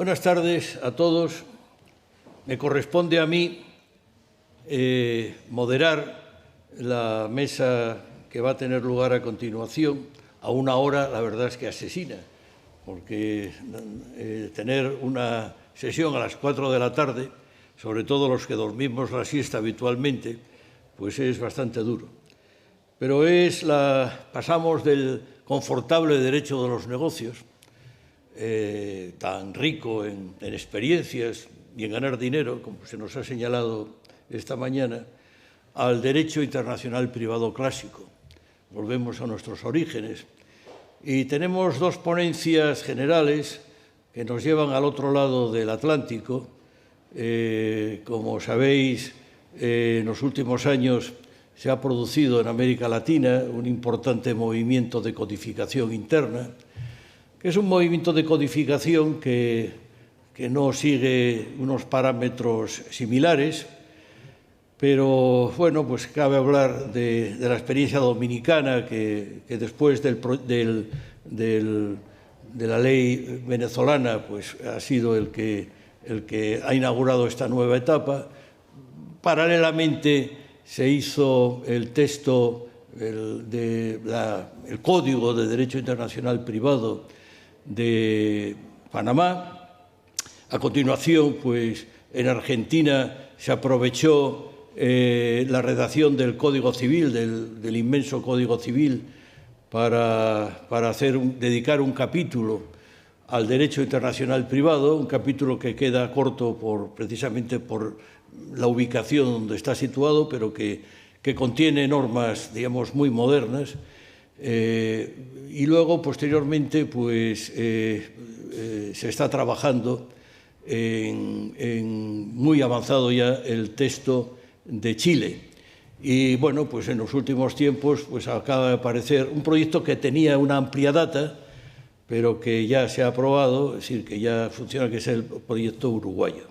Buenas tardes a todos. Me corresponde a mí moderar la mesa que va a tener lugar a continuación a una hora, la verdad es que asesina, porque tener una sesión a las 4 de la tarde, sobre todo los que dormimos la siesta habitualmente, pues es bastante duro. Pero pasamos del confortable derecho de los negocios, tan rico en experiencias y en ganar dinero, como se nos ha señalado esta mañana, al derecho internacional privado clásico. Volvemos a nuestros orígenes. Y tenemos dos ponencias generales que nos llevan al otro lado del Atlántico. Como sabéis, en los últimos años se ha producido en América Latina un importante movimiento de codificación interna, que es un movimiento de codificación que no sigue unos parámetros similares, pero bueno, pues cabe hablar de la experiencia dominicana que después de la ley venezolana pues ha sido el que ha inaugurado esta nueva etapa. Paralelamente se hizo el texto, el Código de Derecho Internacional Privado de Panamá. A continuación, pues en Argentina se aprovechó la redacción del Código Civil, del inmenso Código Civil, para dedicar un capítulo al derecho internacional privado, un capítulo que queda corto precisamente por la ubicación donde está situado, pero que contiene normas, digamos, muy modernas. Y luego, posteriormente, pues se está trabajando en muy avanzado ya el texto de Chile. Y bueno, pues en los últimos tiempos pues acaba de aparecer un proyecto que tenía una amplia data, pero que ya se ha aprobado, es decir, que ya funciona, que es el proyecto uruguayo.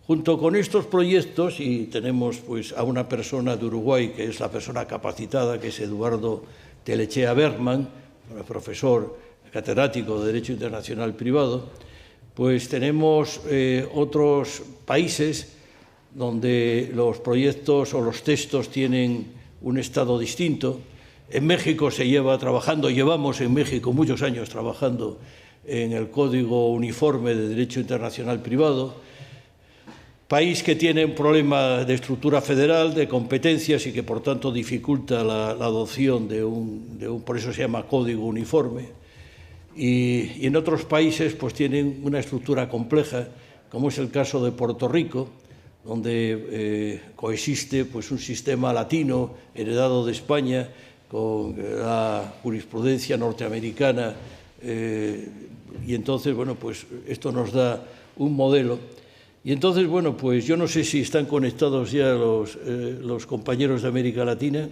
Junto con estos proyectos, y tenemos pues a una persona de Uruguay, que es la persona capacitada, que es Eduardo Telechea Bergman, profesor catedrático de Derecho Internacional Privado, pues tenemos otros países donde los proyectos o los textos tienen un estado distinto. En México llevamos en México muchos años trabajando en el Código Uniforme de Derecho Internacional Privado, país que tiene un problema de estructura federal, de competencias y que por tanto dificulta la adopción por eso se llama Código Uniforme. Y en otros países pues tienen una estructura compleja, como es el caso de Puerto Rico, donde coexiste pues un sistema latino heredado de España con la jurisprudencia norteamericana, y entonces, bueno, pues esto nos da un modelo. Y entonces, bueno, pues yo no sé si están conectados ya los compañeros de América Latina.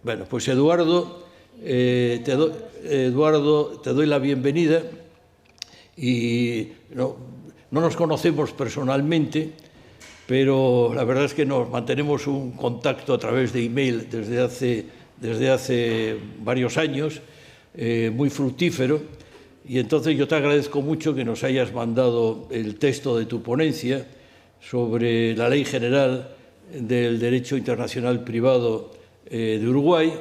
Bueno, pues Eduardo, te doy la bienvenida. Y no nos conocemos personalmente, pero la verdad es que nos mantenemos un contacto a través de email desde hace varios años, muy fructífero. Y entonces yo te agradezco mucho que nos hayas mandado el texto de tu ponencia sobre la Ley General del Derecho Internacional Privado de Uruguay,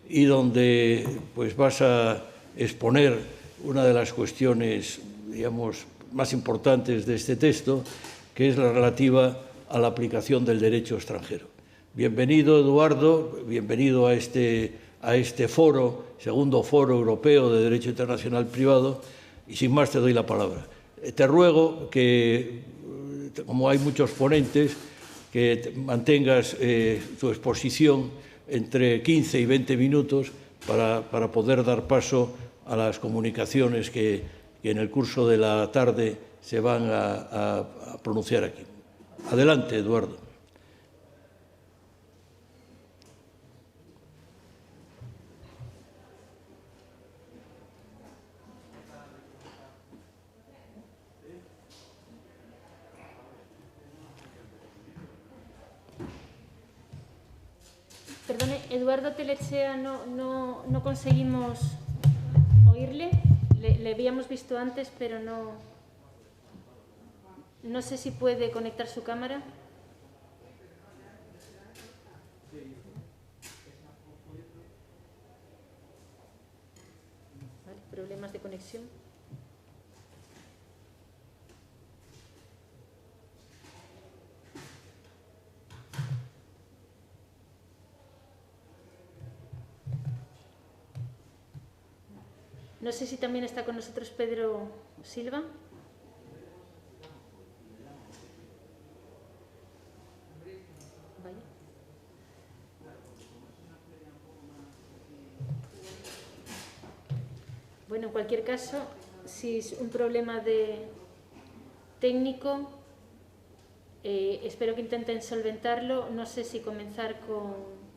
y donde pues vas a exponer una de las cuestiones, digamos, más importantes de este texto, que es la relativa a la aplicación del derecho extranjero. Bienvenido, Eduardo, bienvenido a este foro, segundo foro europeo de Derecho Internacional Privado, y sin más te doy la palabra. Te ruego que, como hay muchos ponentes, que mantengas tu exposición entre 15 y 20 minutos para poder dar paso a las comunicaciones que en el curso de la tarde se van a pronunciar aquí. Adelante, Eduardo. Perdone, Eduardo Telechea, no conseguimos oírle. Le habíamos visto antes, pero no sé si puede conectar su cámara. Vale, problemas de conexión. No sé si también está con nosotros Pedro Silva. Vaya. Bueno, en cualquier caso, si es un problema técnico, espero que intenten solventarlo. No sé si comenzar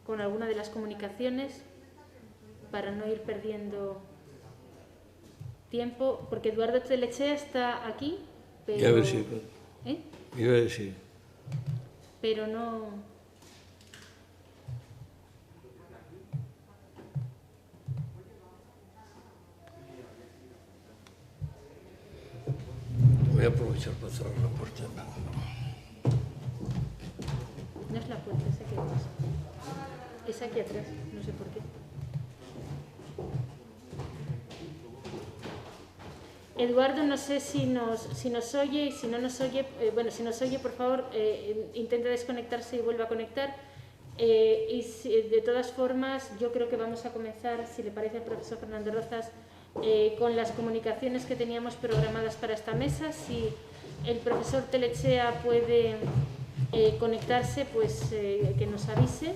con alguna de las comunicaciones para no ir perdiendo tiempo, porque Eduardo Telechea está aquí, pero... A ver si... ¿eh? A ver si... Pero no... Voy a aprovechar para cerrar la puerta. No es la puerta, es aquí atrás. Es aquí atrás, no sé por qué. Eduardo, no sé si nos oye, y si no nos oye, bueno, si nos oye, por favor, intente desconectarse y vuelva a conectar. Y de todas formas, yo creo que vamos a comenzar, si le parece al profesor Fernández Rozas, con las comunicaciones que teníamos programadas para esta mesa. Si el profesor Telechea puede conectarse, pues que nos avise.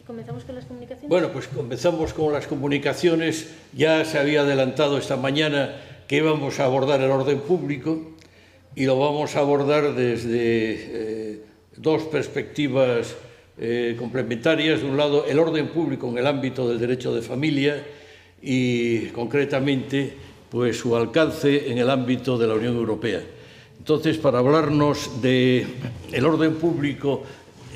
¿Comenzamos con las comunicaciones? Bueno, pues comenzamos con las comunicaciones. Ya se había adelantado esta mañana que íbamos a abordar el orden público y lo vamos a abordar desde dos perspectivas complementarias. De un lado, el orden público en el ámbito del derecho de familia y, concretamente, pues su alcance en el ámbito de la Unión Europea. Entonces, para hablarnos del orden público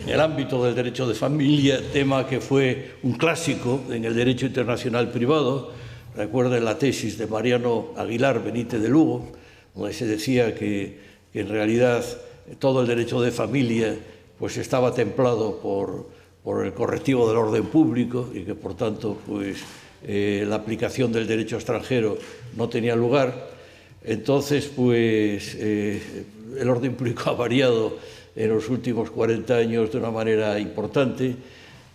en el ámbito del derecho de familia, tema que fue un clásico en el derecho internacional privado. Recuerden la tesis de Mariano Aguilar Benítez de Lugo, donde se decía que en realidad todo el derecho de familia pues estaba templado por el correctivo del orden público y que, por tanto, pues, la aplicación del derecho extranjero no tenía lugar. Entonces, pues, el orden público ha variado en los últimos 40 años de una manera importante.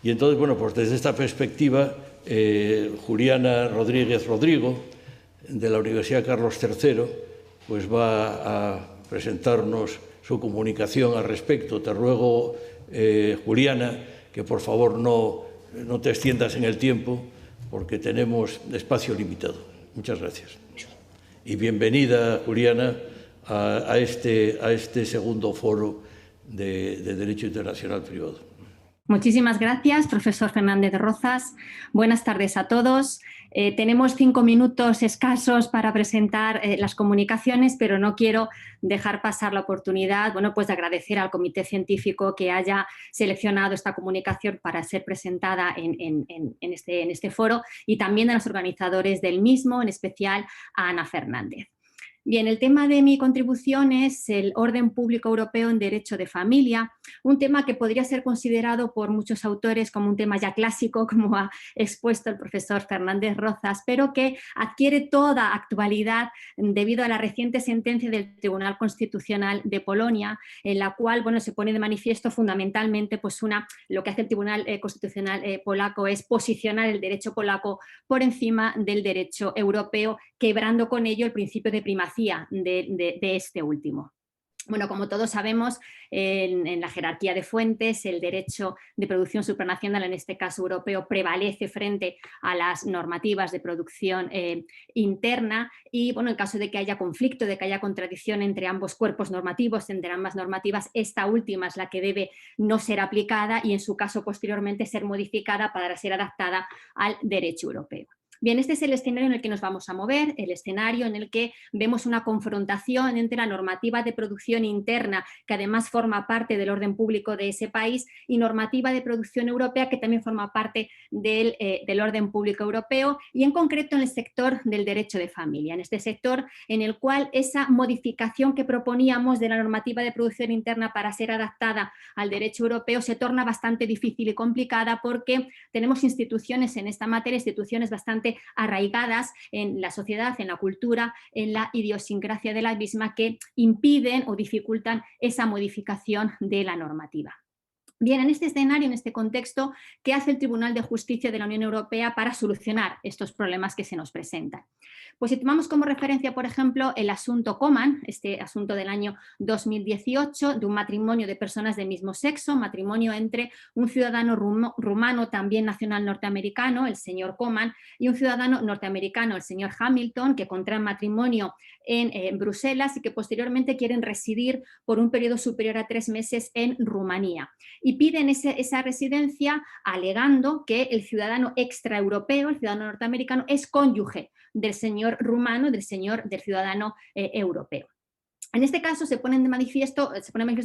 Y entonces, bueno, pues desde esta perspectiva, Juliana Rodríguez Rodrigo, de la Universidad Carlos III, pues va a presentarnos su comunicación al respecto. Te ruego, Juliana, que por favor no te extiendas en el tiempo, porque tenemos espacio limitado. Muchas gracias. Y bienvenida, Juliana, a este segundo foro de Derecho Internacional Privado. Muchísimas gracias, profesor Fernández Rozas. Buenas tardes a todos. Tenemos 5 minutos escasos para presentar las comunicaciones, pero no quiero dejar pasar la oportunidad, bueno, pues de agradecer al comité científico que haya seleccionado esta comunicación para ser presentada en este foro, y también a los organizadores del mismo, en especial a Ana Fernández. Bien, el tema de mi contribución es el orden público europeo en derecho de familia, un tema que podría ser considerado por muchos autores como un tema ya clásico, como ha expuesto el profesor Fernández Rozas, pero que adquiere toda actualidad debido a la reciente sentencia del Tribunal Constitucional de Polonia, en la cual, bueno, se pone de manifiesto fundamentalmente pues lo que hace el Tribunal Constitucional polaco es posicionar el derecho polaco por encima del derecho europeo, quebrando con ello el principio de primacía de este último. Bueno, como todos sabemos, en la jerarquía de fuentes, el derecho de producción supranacional, en este caso europeo, prevalece frente a las normativas de producción interna, y bueno, en caso de que haya conflicto, de que haya contradicción entre ambos cuerpos normativos, entre ambas normativas, esta última es la que debe no ser aplicada y, en su caso, posteriormente ser modificada para ser adaptada al derecho europeo. Bien, este es el escenario en el que nos vamos a mover, el escenario en el que vemos una confrontación entre la normativa de producción interna, que además forma parte del orden público de ese país, y normativa de producción europea, que también forma parte del orden público europeo, y en concreto en el sector del derecho de familia, en este sector en el cual esa modificación que proponíamos de la normativa de producción interna para ser adaptada al derecho europeo se torna bastante difícil y complicada, porque tenemos instituciones en esta materia, instituciones bastante arraigadas en la sociedad, en la cultura, en la idiosincrasia de la misma, que impiden o dificultan esa modificación de la normativa. Bien, en este escenario, en este contexto, ¿qué hace el Tribunal de Justicia de la Unión Europea para solucionar estos problemas que se nos presentan? Pues si tomamos como referencia, por ejemplo, el asunto Coman, este asunto del año 2018, de un matrimonio de personas del mismo sexo, matrimonio entre un ciudadano rumano, también nacional norteamericano, el señor Coman, y un ciudadano norteamericano, el señor Hamilton, que contraen matrimonio en Bruselas y que posteriormente quieren residir por un periodo superior a 3 meses en Rumanía. Y piden esa residencia alegando que el ciudadano extraeuropeo, el ciudadano norteamericano, es cónyuge del señor rumano, del ciudadano europeo. En este caso se pone de manifiesto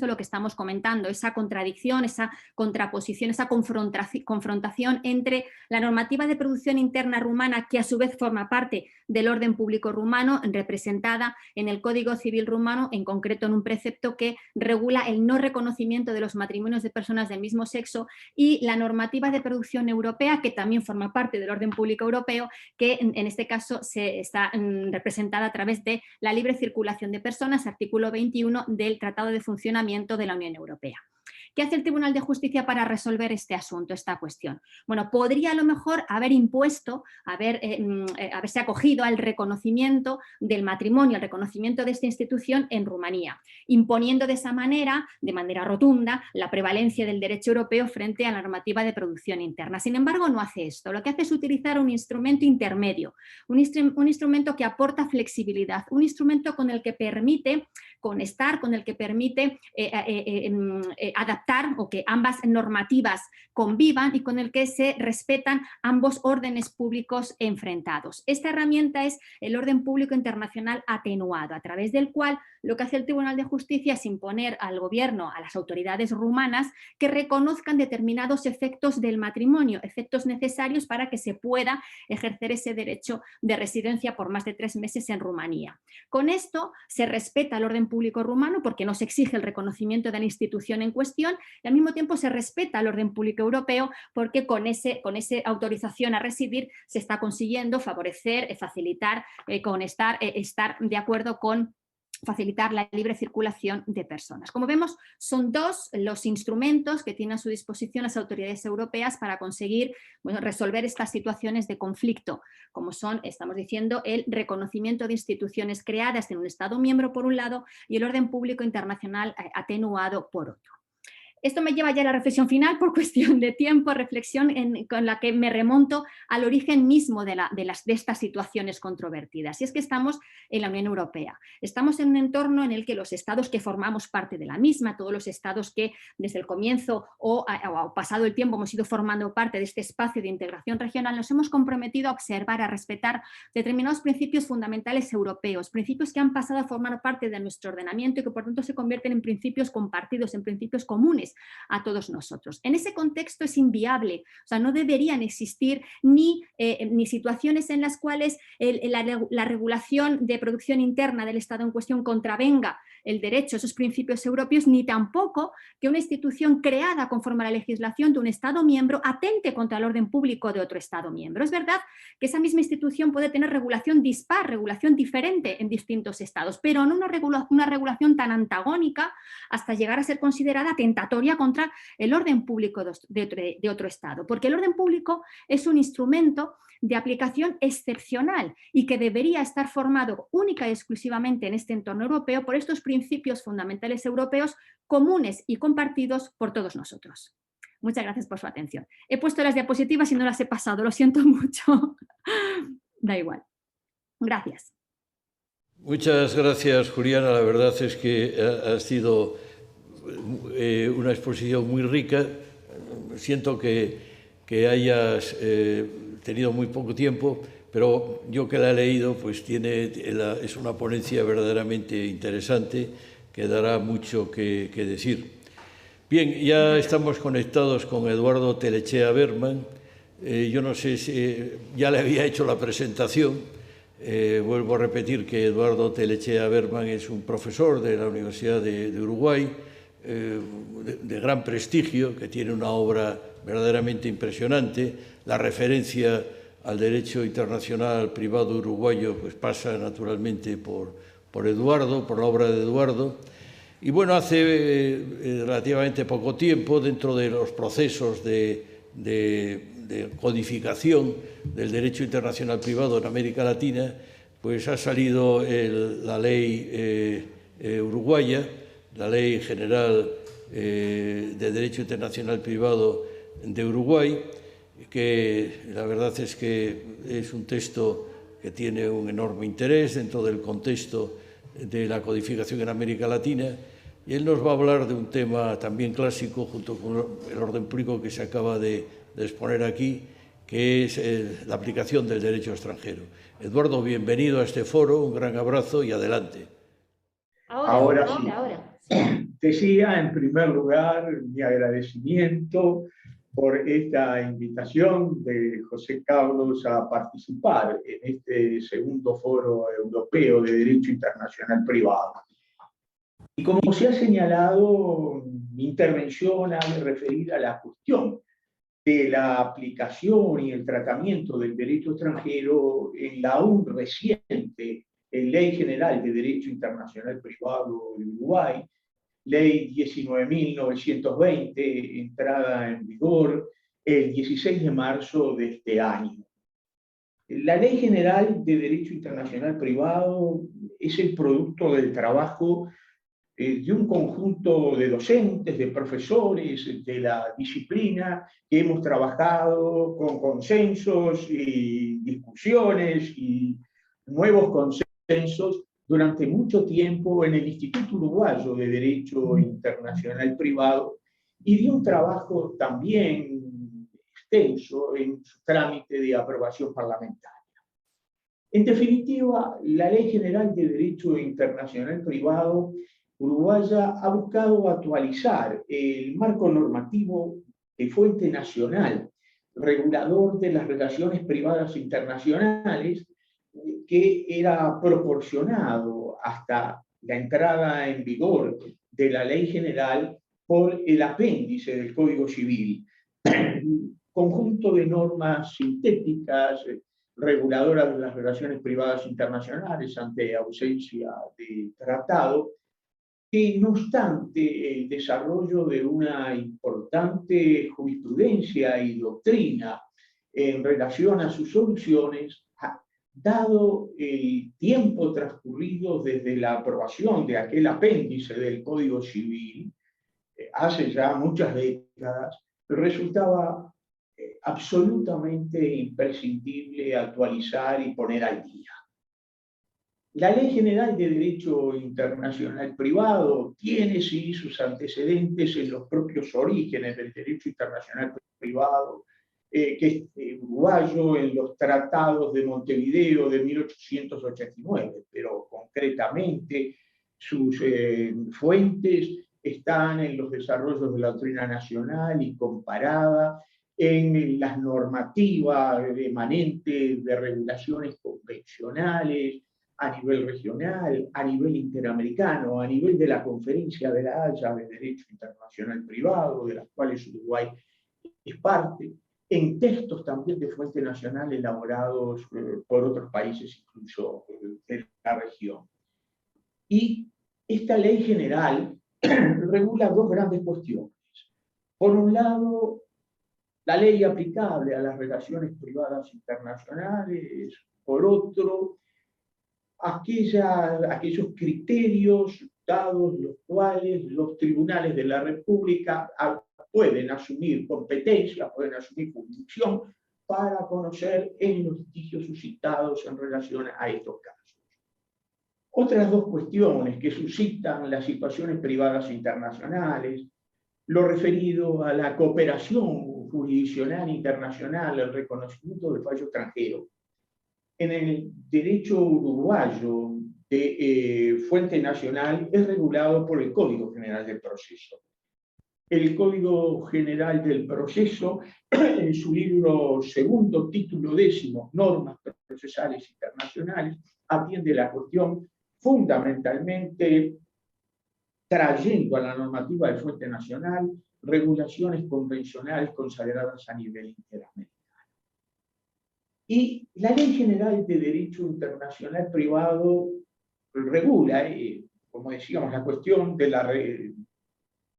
lo que estamos comentando, esa contradicción, esa contraposición, esa confrontación entre la normativa de producción interna rumana, que a su vez forma parte del orden público rumano, representada en el Código Civil rumano, en concreto en un precepto que regula el no reconocimiento de los matrimonios de personas del mismo sexo, y la normativa de producción europea, que también forma parte del orden público europeo, que en este caso está representada a través de la libre circulación de personas, artículo 21 del Tratado de Funcionamiento de la Unión Europea. ¿Qué hace el Tribunal de Justicia para resolver este asunto, esta cuestión? Bueno, podría a lo mejor haber impuesto, haberse acogido al reconocimiento del matrimonio, al reconocimiento de esta institución en Rumanía, imponiendo de esa manera, de manera rotunda, la prevalencia del derecho europeo frente a la normativa de producción interna. Sin embargo, no hace esto. Lo que hace es utilizar un instrumento intermedio, un instrumento que aporta flexibilidad, un instrumento con el que permite conectar, con el que permite adaptar o que ambas normativas convivan y con el que se respetan ambos órdenes públicos enfrentados. Esta herramienta es el orden público internacional atenuado, a través del cual lo que hace el Tribunal de Justicia es imponer al gobierno, a las autoridades rumanas, que reconozcan determinados efectos del matrimonio, efectos necesarios para que se pueda ejercer ese derecho de residencia por más de 3 meses en Rumanía. Con esto se respeta el orden público rumano, porque no se exige el reconocimiento de la institución en cuestión, y al mismo tiempo se respeta el orden público europeo, porque con esa autorización a residir se está consiguiendo favorecer, facilitar, estar de acuerdo con facilitar la libre circulación de personas. Como vemos, son 2 los instrumentos que tienen a su disposición las autoridades europeas para conseguir resolver estas situaciones de conflicto, como son, estamos diciendo, el reconocimiento de instituciones creadas en un Estado miembro por un lado y el orden público internacional atenuado por otro. Esto me lleva ya a la reflexión final por cuestión de tiempo, reflexión con la que me remonto al origen mismo de estas situaciones controvertidas. Y es que estamos en la Unión Europea. Estamos en un entorno en el que los estados que formamos parte de la misma, todos los estados que desde el comienzo o pasado el tiempo hemos ido formando parte de este espacio de integración regional, nos hemos comprometido a observar, a respetar determinados principios fundamentales europeos, principios que han pasado a formar parte de nuestro ordenamiento y que por tanto se convierten en principios compartidos, en principios comunes a todos nosotros. En ese contexto es inviable, o sea, no deberían existir ni situaciones en las cuales la regulación de producción interna del Estado en cuestión contravenga el derecho, esos principios europeos, ni tampoco que una institución creada conforme a la legislación de un Estado miembro atente contra el orden público de otro Estado miembro. Es verdad que esa misma institución puede tener regulación dispar, regulación diferente en distintos estados, pero no una regulación tan antagónica hasta llegar a ser considerada tentatoria contra el orden público de otro Estado, porque el orden público es un instrumento de aplicación excepcional y que debería estar formado única y exclusivamente en este entorno europeo por estos principios fundamentales europeos comunes y compartidos por todos nosotros. Muchas gracias por su atención. He puesto las diapositivas y no las he pasado, lo siento mucho. Da igual. Gracias. Muchas gracias, Juliana. La verdad es que ha sido una exposición muy rica. Siento que hayas tenido muy poco tiempo, pero yo que la he leído, pues es una ponencia verdaderamente interesante que dará mucho que decir. Bien, ya estamos conectados con Eduardo Telechea Berman. Yo no sé si ya le había hecho la presentación. Vuelvo a repetir que Eduardo Telechea Berman es un profesor de la Universidad de Uruguay, de gran prestigio, que tiene una obra verdaderamente impresionante. La referencia al derecho internacional privado uruguayo pues pasa naturalmente por Eduardo, por la obra de Eduardo. Y bueno, hace relativamente poco tiempo, dentro de los procesos de codificación del derecho internacional privado en América Latina, pues ha salido la ley uruguaya, la Ley General de Derecho Internacional Privado de Uruguay, que la verdad es que es un texto que tiene un enorme interés dentro del contexto de la codificación en América Latina, y él nos va a hablar de un tema también clásico, junto con el orden público que se acaba de exponer aquí, que es la aplicación del derecho extranjero. Eduardo, bienvenido a este foro, un gran abrazo y adelante. Ahora sí. Decía, en primer lugar, mi agradecimiento por esta invitación de José Carlos a participar en este segundo foro europeo de Derecho Internacional Privado. Y como se ha señalado, mi intervención ha de referir a la cuestión de la aplicación y el tratamiento del derecho extranjero en la aún reciente Ley General de Derecho Internacional Privado de Uruguay, Ley 19.920, entrada en vigor el 16 de marzo de este año. La Ley General de Derecho Internacional Privado es el producto del trabajo de un conjunto de docentes, de profesores de la disciplina, que hemos trabajado con consensos y discusiones y nuevos consensos durante mucho tiempo en el Instituto Uruguayo de Derecho Internacional Privado, y de un trabajo también extenso en su trámite de aprobación parlamentaria. En definitiva, la Ley General de Derecho Internacional Privado uruguaya ha buscado actualizar el marco normativo de fuente nacional, regulador de las relaciones privadas internacionales, que era proporcionado hasta la entrada en vigor de la Ley General por el apéndice del Código Civil, conjunto de normas sintéticas reguladoras de las relaciones privadas internacionales ante ausencia de tratado, que no obstante el desarrollo de una importante jurisprudencia y doctrina en relación a sus soluciones, dado el tiempo transcurrido desde la aprobación de aquel apéndice del Código Civil, hace ya muchas décadas, resultaba absolutamente imprescindible actualizar y poner al día. La Ley General de Derecho Internacional Privado tiene, sí, sus antecedentes en los propios orígenes del derecho internacional privado, que es uruguayo, en los tratados de Montevideo de 1889, pero concretamente sus fuentes están en los desarrollos de la doctrina nacional y comparada, en las normativas emanentes de regulaciones convencionales, a nivel regional, a nivel interamericano, a nivel de la Conferencia de la Haya de Derecho Internacional Privado, de las cuales Uruguay es parte, en textos también de fuente nacional elaborados por otros países, incluso de la región. Y esta ley general regula dos grandes cuestiones. Por un lado, la ley aplicable a las relaciones privadas internacionales; por otro, aquellos criterios dados los cuales los tribunales de la República pueden asumir competencia, pueden asumir jurisdicción para conocer en los litigios suscitados en relación a estos casos. Otras dos cuestiones que suscitan las situaciones privadas internacionales, lo referido a la cooperación jurisdiccional internacional, el reconocimiento del fallo extranjero, en el derecho uruguayo de fuente nacional es regulado por el Código General del Proceso. El Código General del Proceso, en su libro segundo, título 10, Normas Procesales Internacionales, atiende la cuestión fundamentalmente trayendo a la normativa de fuente nacional regulaciones convencionales consagradas a nivel interamericano. Y la Ley General de Derecho Internacional Privado regula, como decíamos, la cuestión de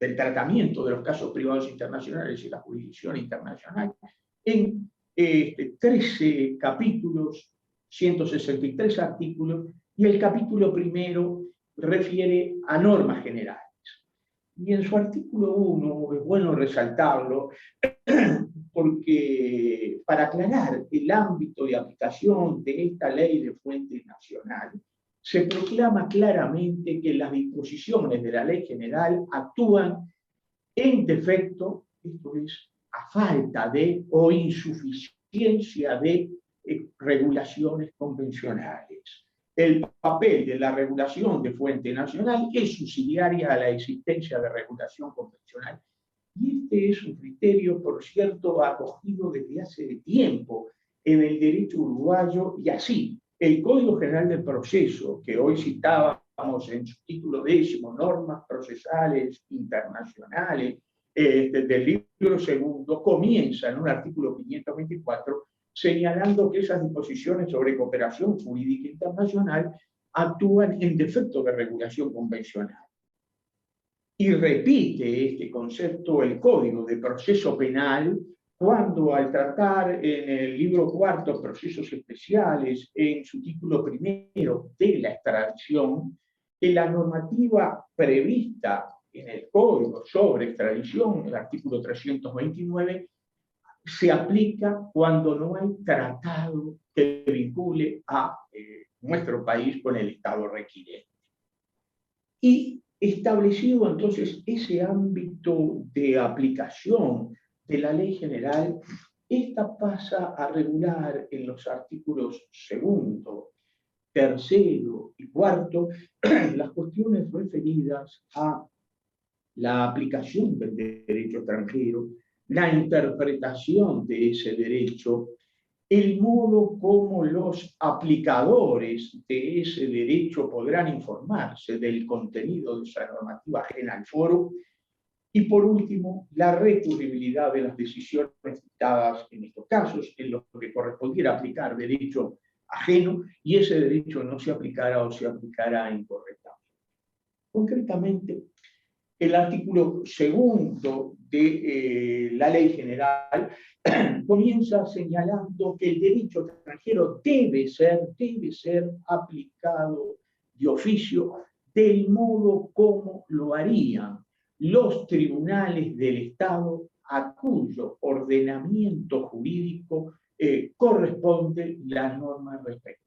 del tratamiento de los casos privados internacionales y la jurisdicción internacional en 13 capítulos, 163 artículos, y el capítulo primero refiere a normas generales. Y en su artículo 1 es bueno resaltarlo, porque para aclarar el ámbito de aplicación de esta ley de fuente nacional, se proclama claramente que las disposiciones de la ley general actúan en defecto, esto es, a falta de o insuficiencia de regulaciones convencionales. El papel de la regulación de fuente nacional es subsidiaria a la existencia de regulación convencional. Y este es un criterio, por cierto, acogido desde hace tiempo en el derecho uruguayo, y así el Código General del Proceso, que hoy citábamos en su título 10, Normas Procesales Internacionales, del libro segundo, comienza en un artículo 524 señalando que esas disposiciones sobre cooperación jurídica internacional actúan en defecto de regulación convencional. Y repite este concepto el Código de Proceso Penal cuando, al tratar en el libro cuarto, Procesos Especiales, en su título primero de la extradición, que la normativa prevista en el Código sobre extradición, el artículo 329, se aplica cuando no hay tratado que vincule a nuestro país con el Estado requirente. Y establecido entonces ese ámbito de aplicación de la ley general, esta pasa a regular en los artículos segundo, tercero y cuarto las cuestiones referidas a la aplicación del derecho extranjero, la interpretación de ese derecho, el modo como los aplicadores de ese derecho podrán informarse del contenido de esa normativa ajena al foro, y por último, la recurribilidad de las decisiones dictadas en estos casos, en los que correspondiera aplicar derecho ajeno y ese derecho no se aplicara o se aplicara incorrectamente. Concretamente, el artículo segundo de la Ley General comienza señalando que el derecho extranjero debe ser aplicado de oficio del modo como lo harían los tribunales del Estado a cuyo ordenamiento jurídico corresponde la norma respectiva.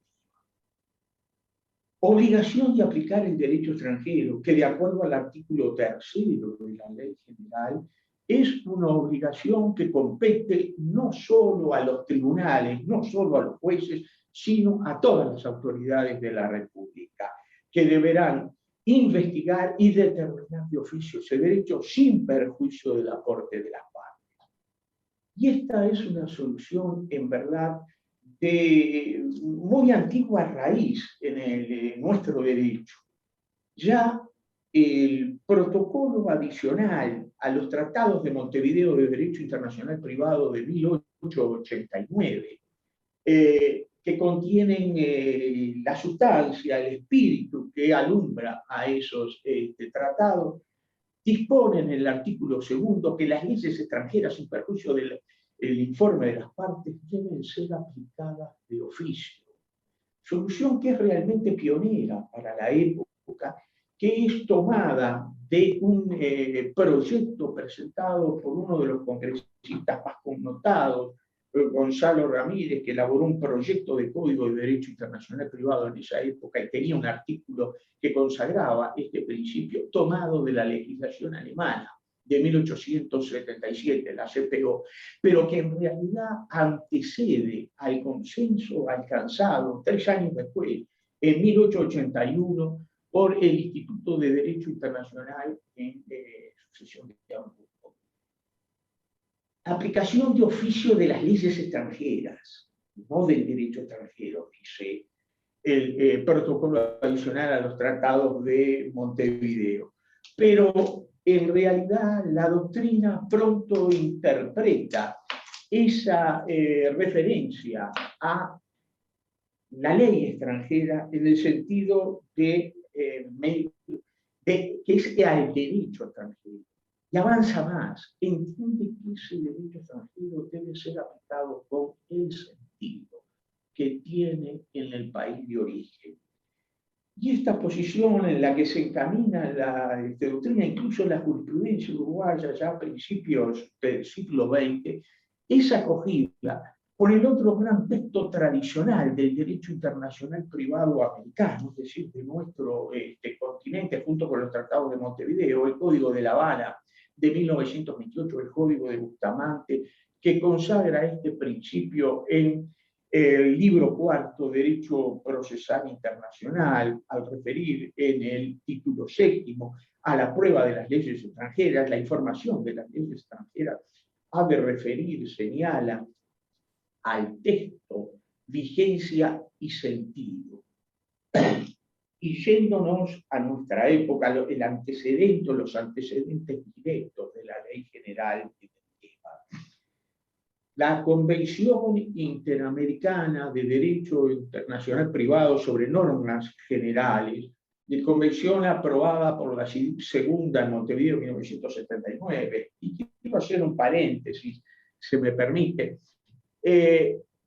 Obligación de aplicar el derecho extranjero, que de acuerdo al artículo 3 de la Ley General, es una obligación que compete no solo a los tribunales, no solo a los jueces, sino a todas las autoridades de la República, que deberán investigar y determinar de oficio ese derecho sin perjuicio del aporte de las partes. Y esta es una solución, en verdad, de muy antigua raíz en nuestro derecho. Ya el protocolo adicional a los tratados de Montevideo de Derecho Internacional Privado de 1889, que contienen la sustancia, el espíritu que alumbra a esos tratados, disponen en el artículo segundo que las leyes extranjeras, sin perjuicio del informe de las partes, deben ser aplicadas de oficio. Solución que es realmente pionera para la época, que es tomada de un proyecto presentado por uno de los congresistas más connotados, Gonzalo Ramírez, que elaboró un proyecto de Código de Derecho Internacional Privado en esa época y tenía un artículo que consagraba este principio tomado de la legislación alemana de 1877, la CPO, pero que en realidad antecede al consenso alcanzado 3 años después, en 1881, por el Instituto de Derecho Internacional en sucesión de Hamburgo. Aplicación de oficio de las leyes extranjeras, no del derecho extranjero, dice el protocolo adicional a los tratados de Montevideo. Pero en realidad la doctrina pronto interpreta esa referencia a la ley extranjera en el sentido de que es al derecho extranjero. Y avanza más, entiende que ese derecho extranjero debe ser aplicado con el sentido que tiene en el país de origen. Y esta posición en la que se encamina la doctrina, incluso la jurisprudencia uruguaya ya a principios del siglo XX, es acogida por el otro gran texto tradicional del derecho internacional privado americano, es decir, de nuestro continente, junto con los tratados de Montevideo, el Código de La Habana de 1928, el Código de Bustamante, que consagra este principio en el libro cuarto, Derecho Procesal Internacional, al referir en el título séptimo a la prueba de las leyes extranjeras, la información de las leyes extranjeras ha de referir, señala, al texto, vigencia y sentido. Y yéndonos a nuestra época, los antecedentes directos de la Ley General del tema. La Convención Interamericana de Derecho Internacional Privado sobre Normas Generales, de convención aprobada por la segunda en Montevideo en 1979, y quiero hacer un paréntesis, se me permite.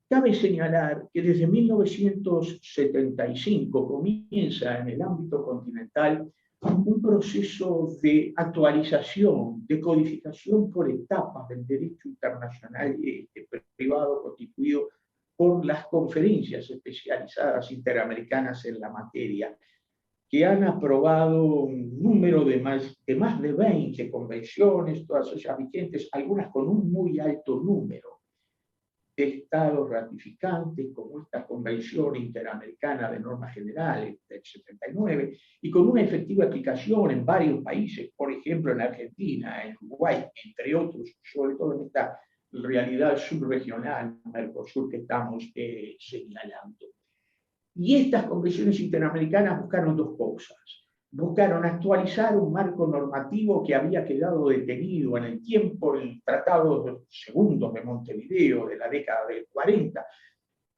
Cabe señalar que desde 1975 comienza en el ámbito continental un proceso de actualización, de codificación por etapas del derecho internacional privado constituido por las conferencias especializadas interamericanas en la materia, que han aprobado un número de más de 20 convenciones, todas ellas vigentes, algunas con un muy alto número de estados ratificantes, como esta Convención Interamericana de Normas Generales del 79, y con una efectiva aplicación en varios países, por ejemplo en Argentina, en Uruguay, entre otros, sobre todo en esta realidad subregional, Mercosur, que estamos señalando. Y estas convenciones interamericanas buscaron dos cosas. Buscaron actualizar un marco normativo que había quedado detenido en el tiempo, el Tratado Segundo de Montevideo de la década del 40,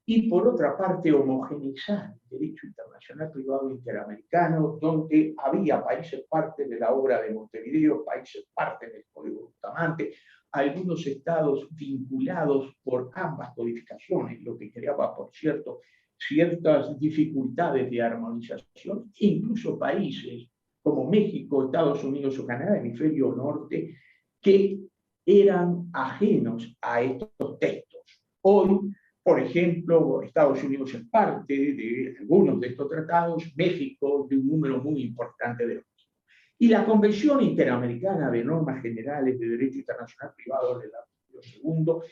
y por otra parte homogeneizar el derecho internacional privado interamericano, donde había países parte de la obra de Montevideo, países parte del Código Bustamante, algunos estados vinculados por ambas codificaciones, lo que creaba, por cierto, ciertas dificultades de armonización, e incluso países como México, Estados Unidos o Canadá, hemisferio norte, que eran ajenos a estos textos. Hoy, por ejemplo, Estados Unidos es parte de algunos de estos tratados, México de un número muy importante de otros. Y la Convención Interamericana de Normas Generales de Derecho Internacional Privado del artículo segundo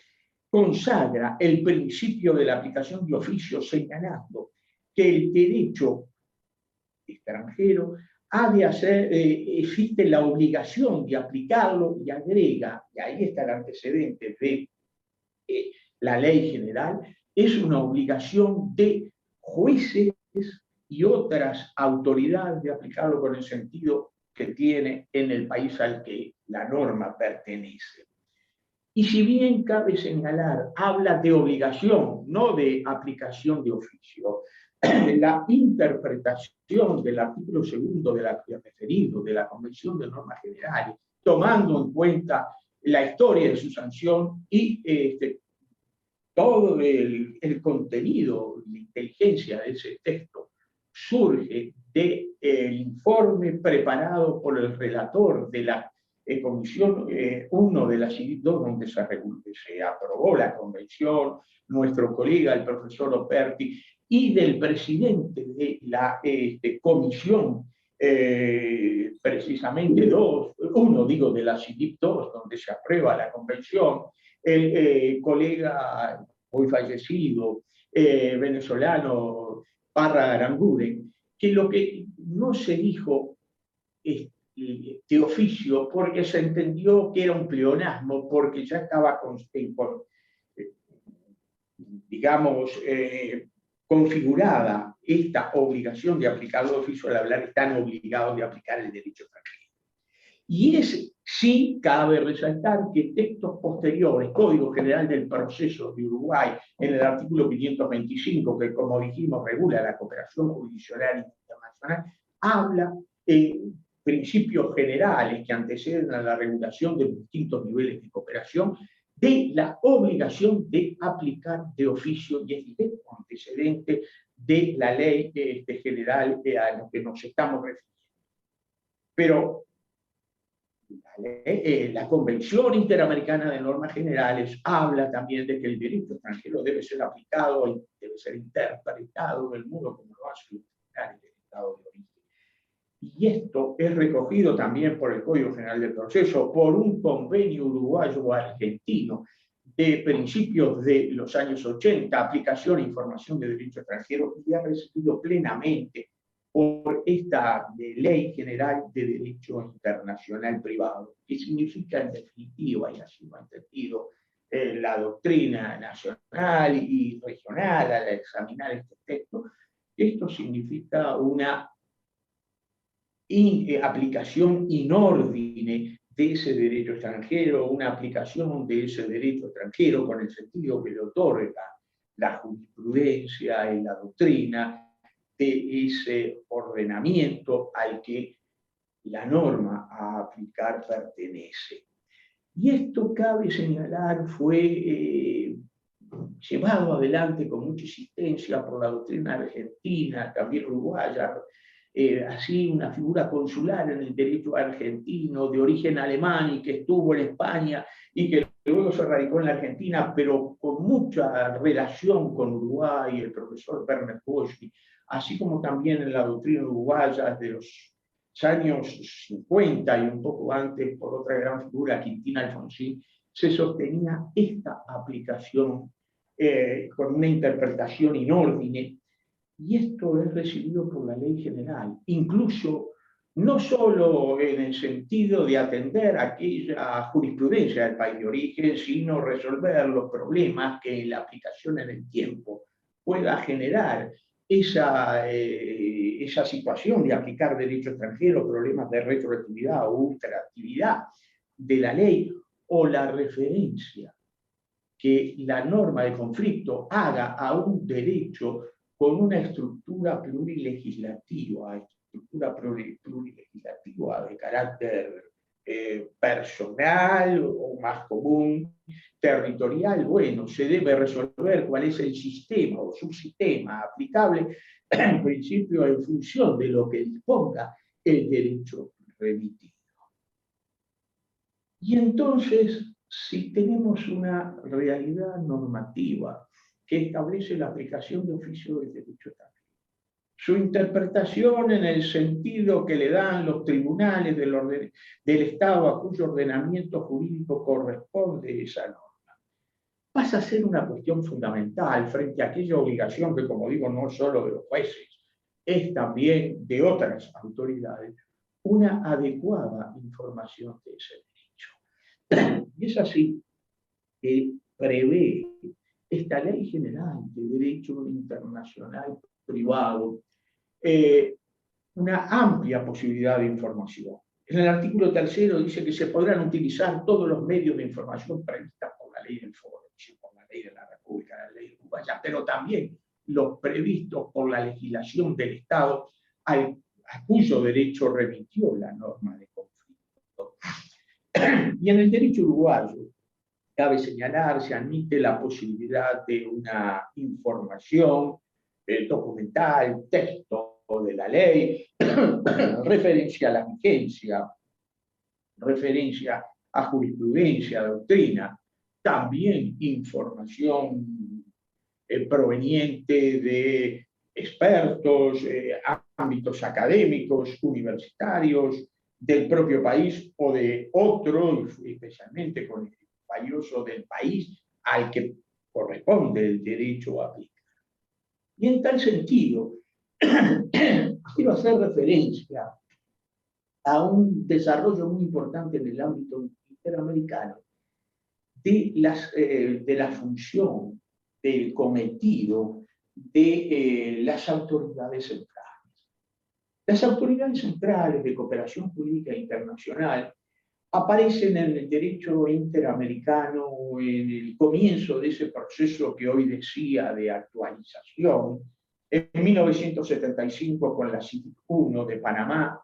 consagra el principio de la aplicación de oficio, señalando que el derecho extranjero ha de hacer, existe la obligación de aplicarlo, y agrega, y ahí está el antecedente de la ley general, es una obligación de jueces y otras autoridades de aplicarlo con el sentido que tiene en el país al que la norma pertenece. Y si bien cabe señalar, habla de obligación, no de aplicación de oficio, la interpretación del artículo segundo de la que he referido, de la Convención de Normas Generales, tomando en cuenta la historia de su sanción y todo el contenido, la inteligencia de ese texto, surge del informe preparado por el relator de la Comisión 1 de la CIVIC 2, donde se aprobó la convención, nuestro colega, el profesor Operti, y del presidente de la comisión precisamente uno de la CIDIP II, donde se aprueba la convención, el colega hoy fallecido venezolano Parra Aranguren, que lo que no se dijo de oficio, porque se entendió que era un pleonasmo, porque ya estaba configurada esta obligación de aplicar de oficio al hablar, están obligados de aplicar el derecho extranjero. Y sí cabe resaltar que textos posteriores, Código General del Proceso de Uruguay, en el artículo 525, que como dijimos regula la cooperación jurisdiccional internacional, habla en principios generales que anteceden a la regulación de distintos niveles de cooperación, de la obligación de aplicar de oficio, y es directo antecedente de la ley general a la que nos estamos refiriendo. Pero la Convención Interamericana de Normas Generales habla también de que el derecho extranjero debe ser aplicado y debe ser interpretado en el mundo como lo hace el Estado de origen. Y esto es recogido también por el Código General del Proceso, por un convenio uruguayo-argentino de principios de los años 80, aplicación e información de derecho extranjero, y ha recibido plenamente por esta Ley General de Derecho Internacional Privado, que significa en definitiva, y así lo ha entendido la doctrina nacional y regional al examinar este texto, esto significa una aplicación inordine de ese derecho extranjero, una aplicación de ese derecho extranjero con el sentido que le otorga la jurisprudencia y la doctrina de ese ordenamiento al que la norma a aplicar pertenece. Y esto, cabe señalar, fue llevado adelante con mucha insistencia por la doctrina argentina, también uruguaya, así una figura consular en el derecho argentino de origen alemán y que estuvo en España y que luego se radicó en la Argentina, pero con mucha relación con Uruguay, el profesor Werner Boschki, así como también en la doctrina uruguaya de los años 50 y un poco antes por otra gran figura, Quintín Alfonsín, se sostenía esta aplicación con una interpretación inordine. Y esto es recibido por la ley general, incluso no solo en el sentido de atender aquella jurisprudencia del país de origen, sino resolver los problemas que la aplicación en el tiempo pueda generar esa situación de aplicar derecho extranjero, problemas de retroactividad o ultraactividad de la ley, o la referencia que la norma de conflicto haga a un derecho con una estructura plurilegislativa de carácter personal o más común, territorial. Bueno, se debe resolver cuál es el sistema o subsistema aplicable, en principio en función de lo que disponga el derecho remitido. Y entonces, si tenemos una realidad normativa que establece la aplicación de oficio del derecho extranjero, su interpretación en el sentido que le dan los tribunales del Estado a cuyo ordenamiento jurídico corresponde esa norma, pasa a ser una cuestión fundamental frente a aquella obligación que, como digo, no solo de los jueces, es también de otras autoridades, una adecuada información de ese derecho. Y es así que prevé esta Ley General de Derecho Internacional Privado una amplia posibilidad de información. En el artículo 3 dice que se podrán utilizar todos los medios de información previstos por la ley del foro, por la ley de la República, la ley uruguaya, pero también los previstos por la legislación del Estado a cuyo derecho remitió la norma de conflicto. Y en el derecho uruguayo, cabe señalar, se admite la posibilidad de una información documental, texto de la ley, referencia a la vigencia, referencia a jurisprudencia, doctrina, también información proveniente de expertos, ámbitos académicos, universitarios, del propio país o de otro, especialmente con el valioso del país al que corresponde el derecho a aplicar. Y en tal sentido, quiero hacer referencia a un desarrollo muy importante en el ámbito interamericano de la función, del cometido de las autoridades centrales. Las autoridades centrales de cooperación jurídica internacional aparecen en el derecho interamericano en el comienzo de ese proceso que hoy decía de actualización, en 1975 con la CITIC 1 de Panamá,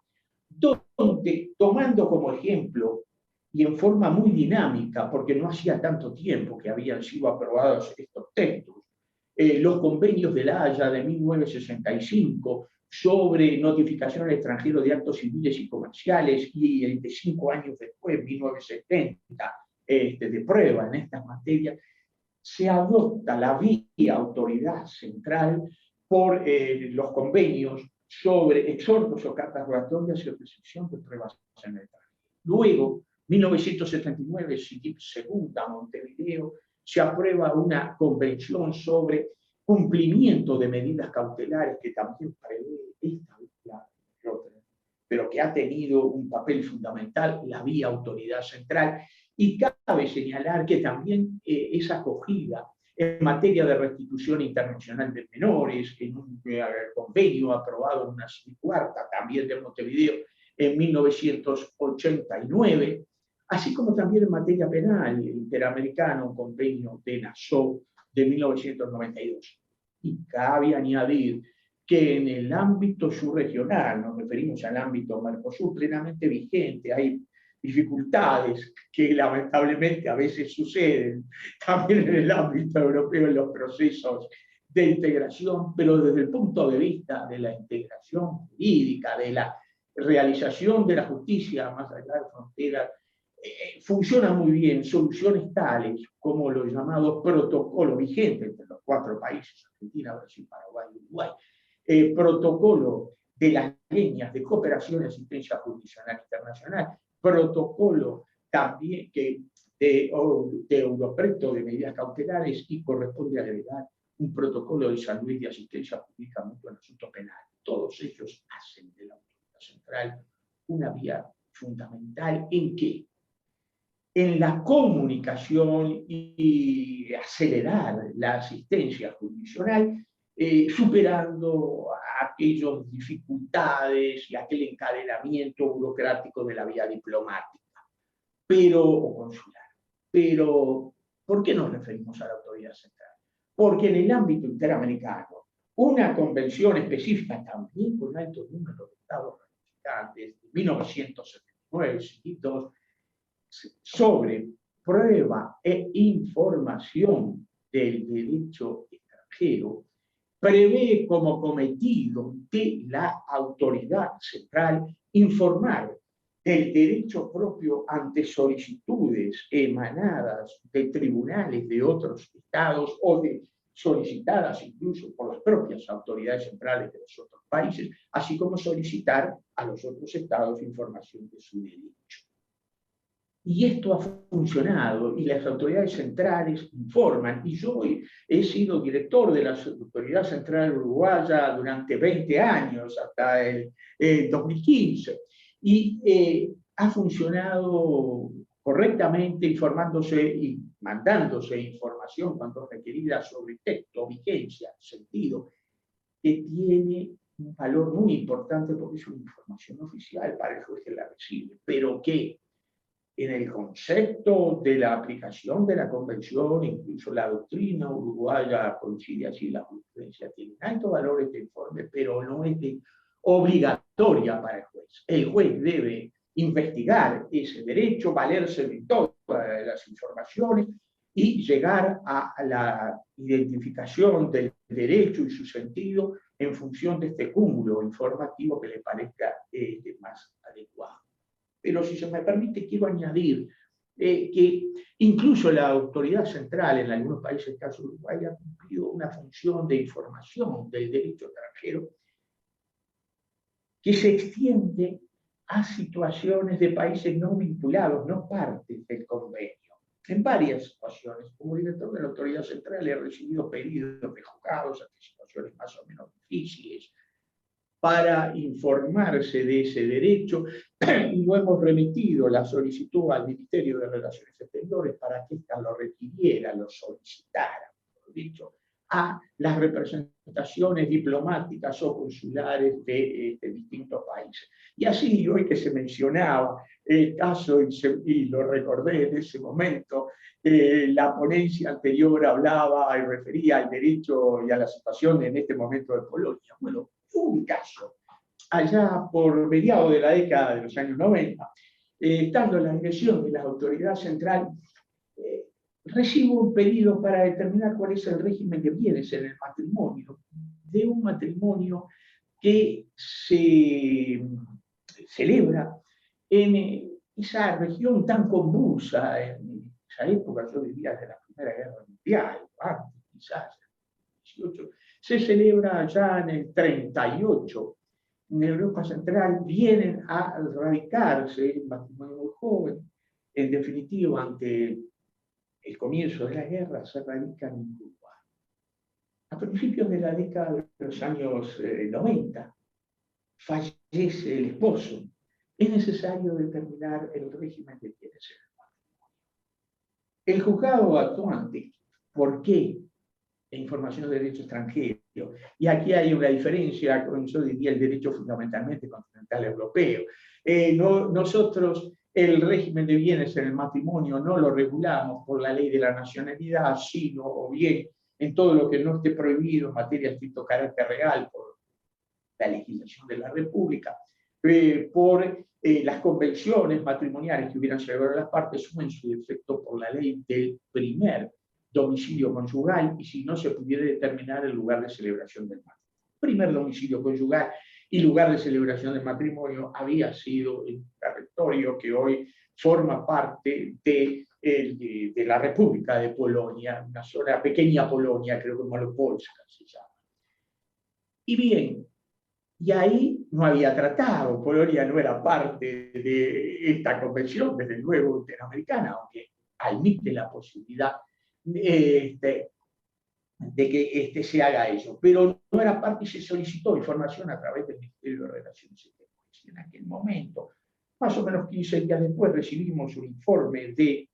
donde, tomando como ejemplo y en forma muy dinámica, porque no hacía tanto tiempo que habían sido aprobados estos textos, los convenios de La Haya de 1965 sobre notificación al extranjero de actos civiles y comerciales, y el de 5 años después, 1970, de prueba en estas materias, se adopta la vía autoridad central por los convenios sobre exhortos o cartas rogatorias y recepción de pruebas en el extranjero. Luego, 1979, CITIC segunda, Montevideo, se aprueba una convención sobre cumplimiento de medidas cautelares que también prevé esta vía, pero que ha tenido un papel fundamental la vía autoridad central. Y cabe señalar que también es acogida en materia de restitución internacional de menores, en un convenio aprobado en una cuarta también de Montevideo en 1989, así como también en materia penal interamericana, un convenio de Nassau de 1992. Y cabe añadir que en el ámbito subregional, nos referimos al ámbito Mercosur plenamente vigente, hay dificultades que lamentablemente a veces suceden también en el ámbito europeo en los procesos de integración, pero desde el punto de vista de la integración jurídica, de la realización de la justicia más allá de fronteras, funciona muy bien soluciones tales como los llamados protocolos vigentes entre los 4 países, Argentina, Brasil, Paraguay y Uruguay, protocolo de las líneas de cooperación y asistencia jurisdiccional internacional, protocolo también de Europreto de medidas cautelares, y corresponde agregar un protocolo de salud y de asistencia jurídica mutua en asuntos penales. Todos ellos hacen de la autoridad central una vía fundamental en que en la comunicación y acelerar la asistencia jurisdiccional, superando aquellas dificultades y aquel encadenamiento burocrático de la vía diplomática o consular. Pero, ¿por qué nos referimos a la autoridad central? Porque en el ámbito interamericano, una convención específica, también con alto número de estados ratificantes, de 1979, sobre prueba e información del derecho extranjero, prevé como cometido de la autoridad central informar del derecho propio ante solicitudes emanadas de tribunales de otros estados o solicitadas incluso por las propias autoridades centrales de los otros países, así como solicitar a los otros estados información de su derecho. Y esto ha funcionado, y las autoridades centrales informan, y yo he sido director de la Autoridad Central Uruguaya durante 20 años, hasta el 2015, y ha funcionado correctamente, informándose y mandándose información cuando requerida sobre texto, vigencia, sentido, que tiene un valor muy importante porque es una información oficial para el juez que la recibe, pero que en el concepto de la aplicación de la convención, incluso la doctrina uruguaya coincide así, la jurisprudencia tiene alto valor este informe, pero no es obligatoria para el juez. El juez debe investigar ese derecho, valerse de todas las informaciones y llegar a la identificación del derecho y su sentido en función de este cúmulo informativo que le parezca más adecuado. Pero si se me permite, quiero añadir que incluso la autoridad central en algunos países, caso Uruguay, ha cumplido una función de información del derecho extranjero que se extiende a situaciones de países no vinculados, no partes del convenio. En varias situaciones, como director de la autoridad central, he recibido pedidos de juzgados ante situaciones más o menos difíciles para informarse de ese derecho, y lo hemos remitido la solicitud al Ministerio de Relaciones Exteriores para que ésta lo requiriera, lo solicitara, mejor dicho, a las representaciones diplomáticas o consulares de distintos países. Y así, hoy que se mencionaba el caso, y lo recordé en ese momento, la ponencia anterior hablaba y refería al derecho y a la situación en este momento de Polonia. Bueno, un caso, allá por mediados de la década de los años 90, estando en la dirección de la autoridad central, recibo un pedido para determinar cuál es el régimen de bienes en el matrimonio, de un matrimonio que se celebra en esa región tan convulsa, en esa época, yo diría, de la Primera Guerra Mundial, antes quizás, en el 18, se celebra ya en el 38. En Europa Central vienen a radicarse, un matrimonio muy joven, en definitiva, ante el comienzo de la guerra, se radican en Uruguay. A principios de la década de los años 90, fallece el esposo. Es necesario determinar el régimen de bienes en el matrimonio. El juzgado actuante, ¿por qué? Información de derecho extranjero. Y aquí hay una diferencia con, yo diría, el derecho fundamentalmente continental europeo. Nosotros el régimen de bienes en el matrimonio no lo regulamos por la ley de la nacionalidad, sino, o bien, en todo lo que no esté prohibido en materia de estricto carácter real por la legislación de la República, por las convenciones matrimoniales que hubieran celebrado las partes, o en su defecto por la ley del primer domicilio conyugal, y si no se pudiera determinar el lugar de celebración del matrimonio. Primer domicilio conyugal y lugar de celebración del matrimonio había sido el territorio que hoy forma parte de la República de Polonia, una zona, pequeña Polonia, creo que Malopolska se llama. Y bien, y ahí no había tratado, Polonia no era parte de esta convención, desde luego interamericana, aunque admite la posibilidad de que se haga eso, pero no era parte y se solicitó información a través del Ministerio de Relaciones Exteriores. En aquel momento, más o menos 15 días después, recibimos un informe de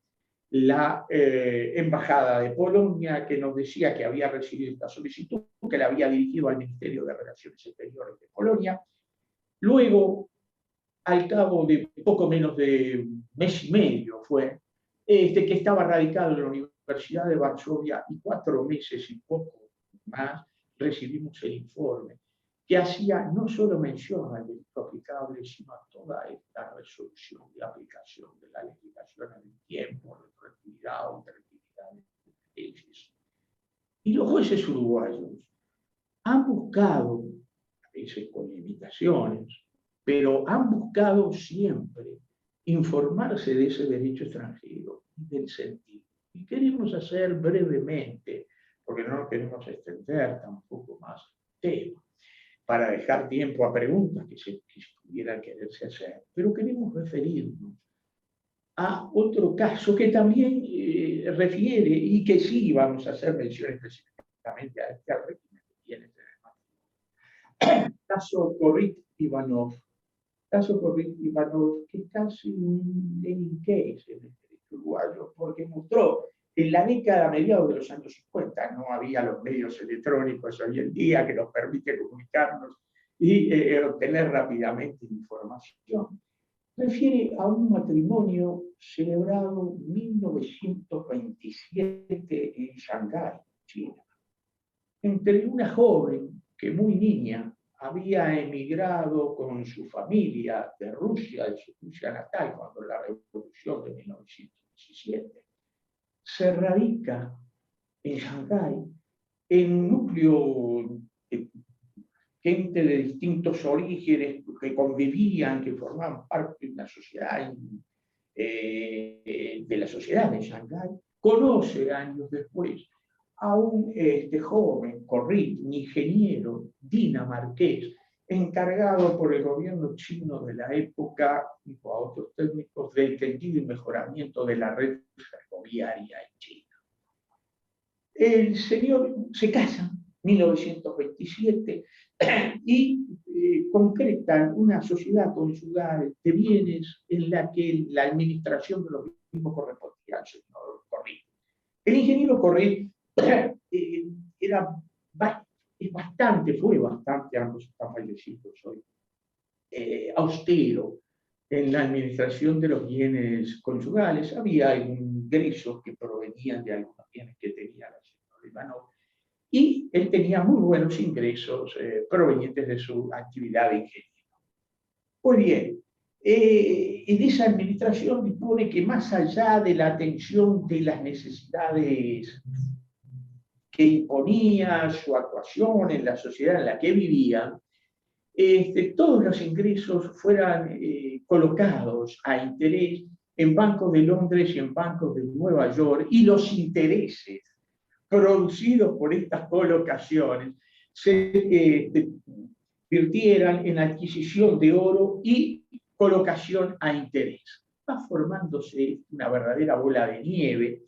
la Embajada de Polonia que nos decía que había recibido esta solicitud, que la había dirigido al Ministerio de Relaciones Exteriores de Polonia. Luego, al cabo de poco menos de mes y medio, fue que estaba radicado en la Universidad de Varsovia, y 4 meses y poco más recibimos el informe que hacía no solo mención al delito aplicable, sino a toda esta resolución de aplicación de la legislación en el tiempo, retroactividad o ultraactividad de leyes. Y los jueces uruguayos han buscado, a veces con limitaciones, pero han buscado siempre informarse de ese derecho extranjero y del sentido. Y queremos hacer brevemente, porque no nos queremos extender tampoco más el tema, para dejar tiempo a preguntas que pudieran quererse hacer, pero queremos referirnos a otro caso que también refiere, y que sí vamos a hacer mención específicamente a este régimen que tiene en el matrimonio. Caso Corrit-Ivanov. Caso Corrit-Ivanov, que es casi un Lenin case en el derecho uruguayo, porque mostró en la década, a mediados de los años 50, no había los medios electrónicos hoy en día que nos permiten comunicarnos y obtener rápidamente información. Refiere a un matrimonio celebrado en 1927 en Shanghái, China, entre una joven que muy niña había emigrado con su familia de Rusia, de su Rusia natal, cuando la revolución de 1917. Se radica en Shanghái, en un núcleo de gente de distintos orígenes que convivían, que formaban parte de una sociedad, de la sociedad de Shanghái. Conoce años después a un joven, Corrit, un ingeniero dinamarqués, encargado por el gobierno chino de la época, junto a otros técnicos, del tendido y mejoramiento de la red ferroviaria en China. El señor se casa en 1927 y concretan una sociedad conyugal de bienes en la que la administración de los mismos correspondía al señor Corrit. El ingeniero Corrit fue bastante, ambos están fallecidos hoy, austero en la administración de los bienes conyugales. Había ingresos que provenían de algunos bienes que tenía la señora Ivanov, y él tenía muy buenos ingresos provenientes de su actividad de ingeniero. Pues bien, en esa administración dispone que más allá de la atención de las necesidades que imponía su actuación en la sociedad en la que vivían, todos los ingresos fueran colocados a interés en bancos de Londres y en bancos de Nueva York, y los intereses producidos por estas colocaciones se virtieran en adquisición de oro y colocación a interés. Va formándose una verdadera bola de nieve,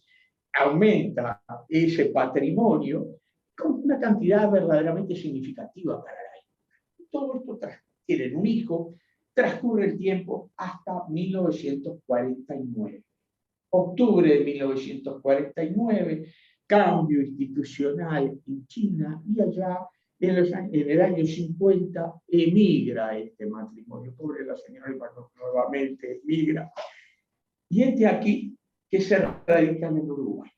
aumenta ese patrimonio con una cantidad verdaderamente significativa para la época. Todo esto tienen un hijo, transcurre el tiempo hasta 1949. Octubre de 1949, cambio institucional en China, y allá en el año 50 emigra este matrimonio. Pobre la señora Ivanov, nuevamente emigra. Y aquí que se radica en Uruguay.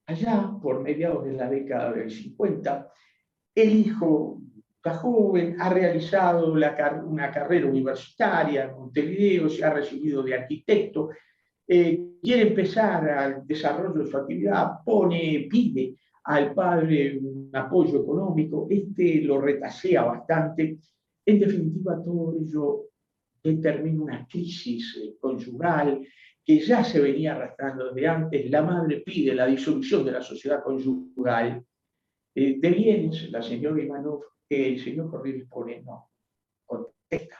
Allá, por mediados de la década del 50, el hijo está joven, ha realizado una carrera universitaria en Montevideo, se ha recibido de arquitecto, quiere empezar al desarrollo de su actividad, pide al padre un apoyo económico, lo retasea bastante. En definitiva, todo ello determina una crisis conyugal que ya se venía arrastrando desde antes. La madre pide la disolución de la sociedad conyugal de bienes. La señora Ivanov, el señor Corrit pone no, contesta.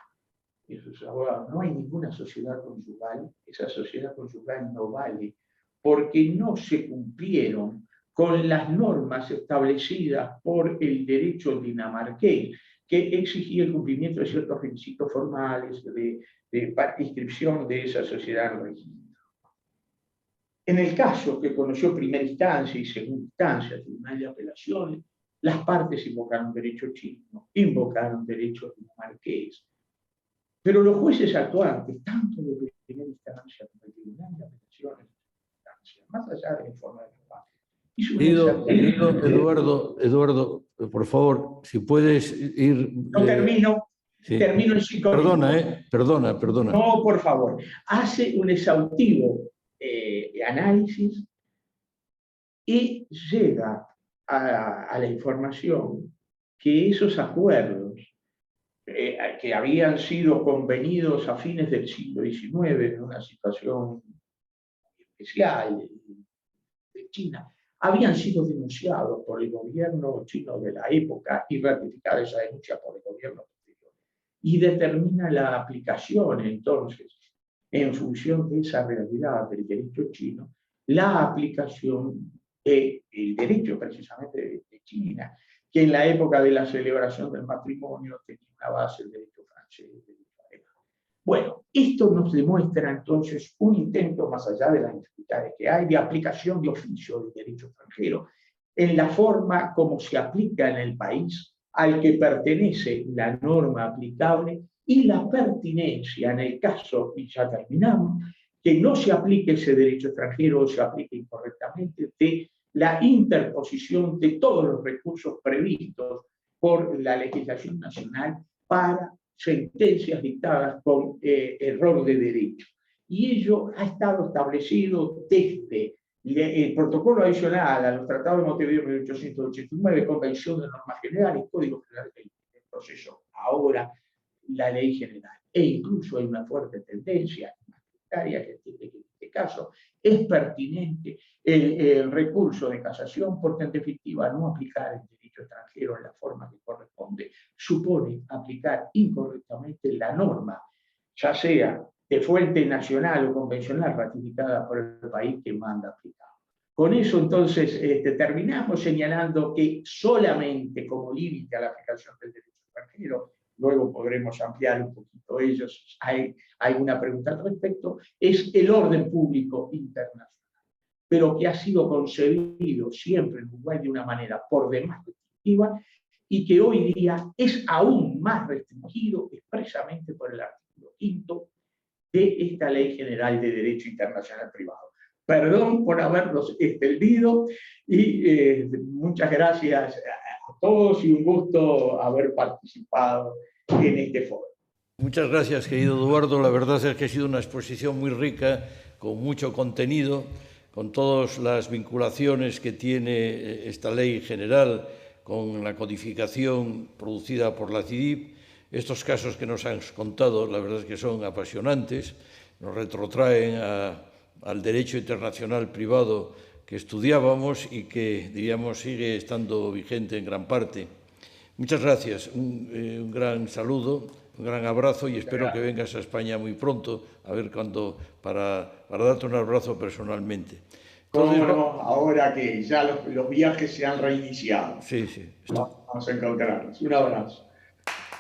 Y sus abogados: no hay ninguna sociedad conyugal, esa sociedad conyugal no vale, porque no se cumplieron con las normas establecidas por el derecho dinamarqués, que exigía el cumplimiento de ciertos requisitos formales de inscripción de esa sociedad en registro. En el caso que conoció primera instancia y segunda instancia, Tribunal de Apelaciones, las partes invocaron derecho chino, invocaron derecho dinamarqués. Pero los jueces actuantes, tanto de primera instancia como del Tribunal de Apelaciones, más allá de la informe de Eduardo, por favor, si puedes ir... No termino, sí. Termino en 5 minutos. Perdona. No, por favor. Hace un exhaustivo análisis y llega a la información que esos acuerdos que habían sido convenidos a fines del siglo XIX, en una situación especial de China, habían sido denunciados por el gobierno chino de la época y ratificada esa denuncia por el gobierno posterior. Y determina la aplicación, entonces, en función de esa realidad del derecho chino, la aplicación del derecho precisamente de China, que en la época de la celebración del matrimonio tenía una base del derecho francés. Bueno, esto nos demuestra entonces un intento, más allá de las dificultades que hay, de aplicación de oficio del derecho extranjero, en la forma como se aplica en el país al que pertenece la norma aplicable, y la pertinencia en el caso, y ya terminamos, que no se aplique ese derecho extranjero o se aplique incorrectamente, de la interposición de todos los recursos previstos por la legislación nacional para sentencias dictadas con error de derecho. Y ello ha estado establecido desde el protocolo adicional a los tratados de Montevideo de 1889, Convención de Normas Generales, Código General del Proceso, ahora la Ley General. E incluso hay una fuerte tendencia mayoritaria que entiende que en este caso es pertinente el recurso de casación, porque en definitiva no aplicar el derecho derecho extranjero en la forma que corresponde, supone aplicar incorrectamente la norma, ya sea de fuente nacional o convencional ratificada por el país que manda aplicar. Con eso, entonces, terminamos señalando que solamente como límite a la aplicación del derecho extranjero, luego podremos ampliar un poquito ellos, hay una pregunta al respecto, es el orden público internacional, pero que ha sido concebido siempre en Uruguay de una manera por demás restrictiva y que hoy día es aún más restringido expresamente por el artículo 5 de esta Ley General de Derecho Internacional Privado. Perdón por haberlos extendido y muchas gracias a todos y un gusto haber participado en este foro. Muchas gracias, querido Eduardo. La verdad es que ha sido una exposición muy rica, con mucho contenido, con todas las vinculaciones que tiene esta ley general con la codificación producida por la CIDIP. Estos casos que nos has contado, la verdad es que son apasionantes, nos retrotraen al derecho internacional privado que estudiábamos y que, diríamos, sigue estando vigente en gran parte. Muchas gracias, un gran saludo, un gran abrazo y espero que vengas a España muy pronto, a ver cuándo, para darte un abrazo personalmente. Entonces, ¿cómo no? Ahora que ya los viajes se han reiniciado. Sí, sí. Vamos a encontrarnos. Un abrazo.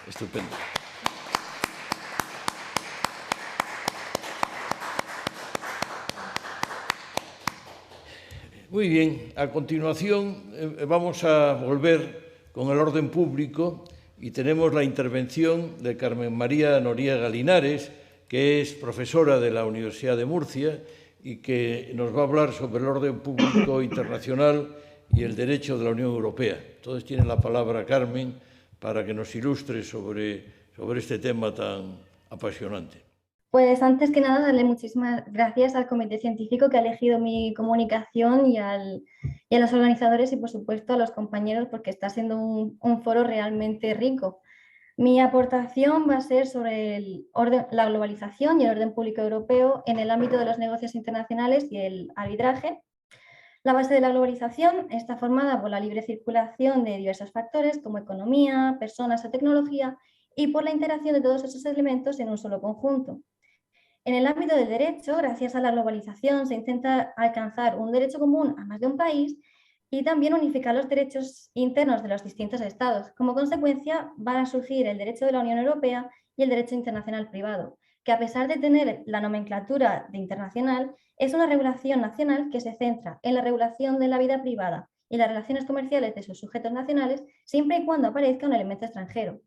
Estupendo. Muy bien, a continuación vamos a volver con el orden público y tenemos la intervención de Carmen María Noriega Linares, que es profesora de la Universidad de Murcia y que nos va a hablar sobre el orden público internacional y el derecho de la Unión Europea. Entonces tiene la palabra Carmen para que nos ilustre sobre este tema tan apasionante. Pues antes que nada, darle muchísimas gracias al comité científico que ha elegido mi comunicación y a los organizadores y, por supuesto, a los compañeros, porque está siendo un foro realmente rico. Mi aportación va a ser sobre la globalización y el orden público europeo en el ámbito de los negocios internacionales y el arbitraje. La base de la globalización está formada por la libre circulación de diversos factores como economía, personas o tecnología y por la interacción de todos esos elementos en un solo conjunto. En el ámbito del derecho, gracias a la globalización, se intenta alcanzar un derecho común a más de un país y también unificar los derechos internos de los distintos estados. Como consecuencia, van a surgir el derecho de la Unión Europea y el derecho internacional privado, que a pesar de tener la nomenclatura de internacional, es una regulación nacional que se centra en la regulación de la vida privada y las relaciones comerciales de sus sujetos nacionales, siempre y cuando aparezca un elemento extranjero.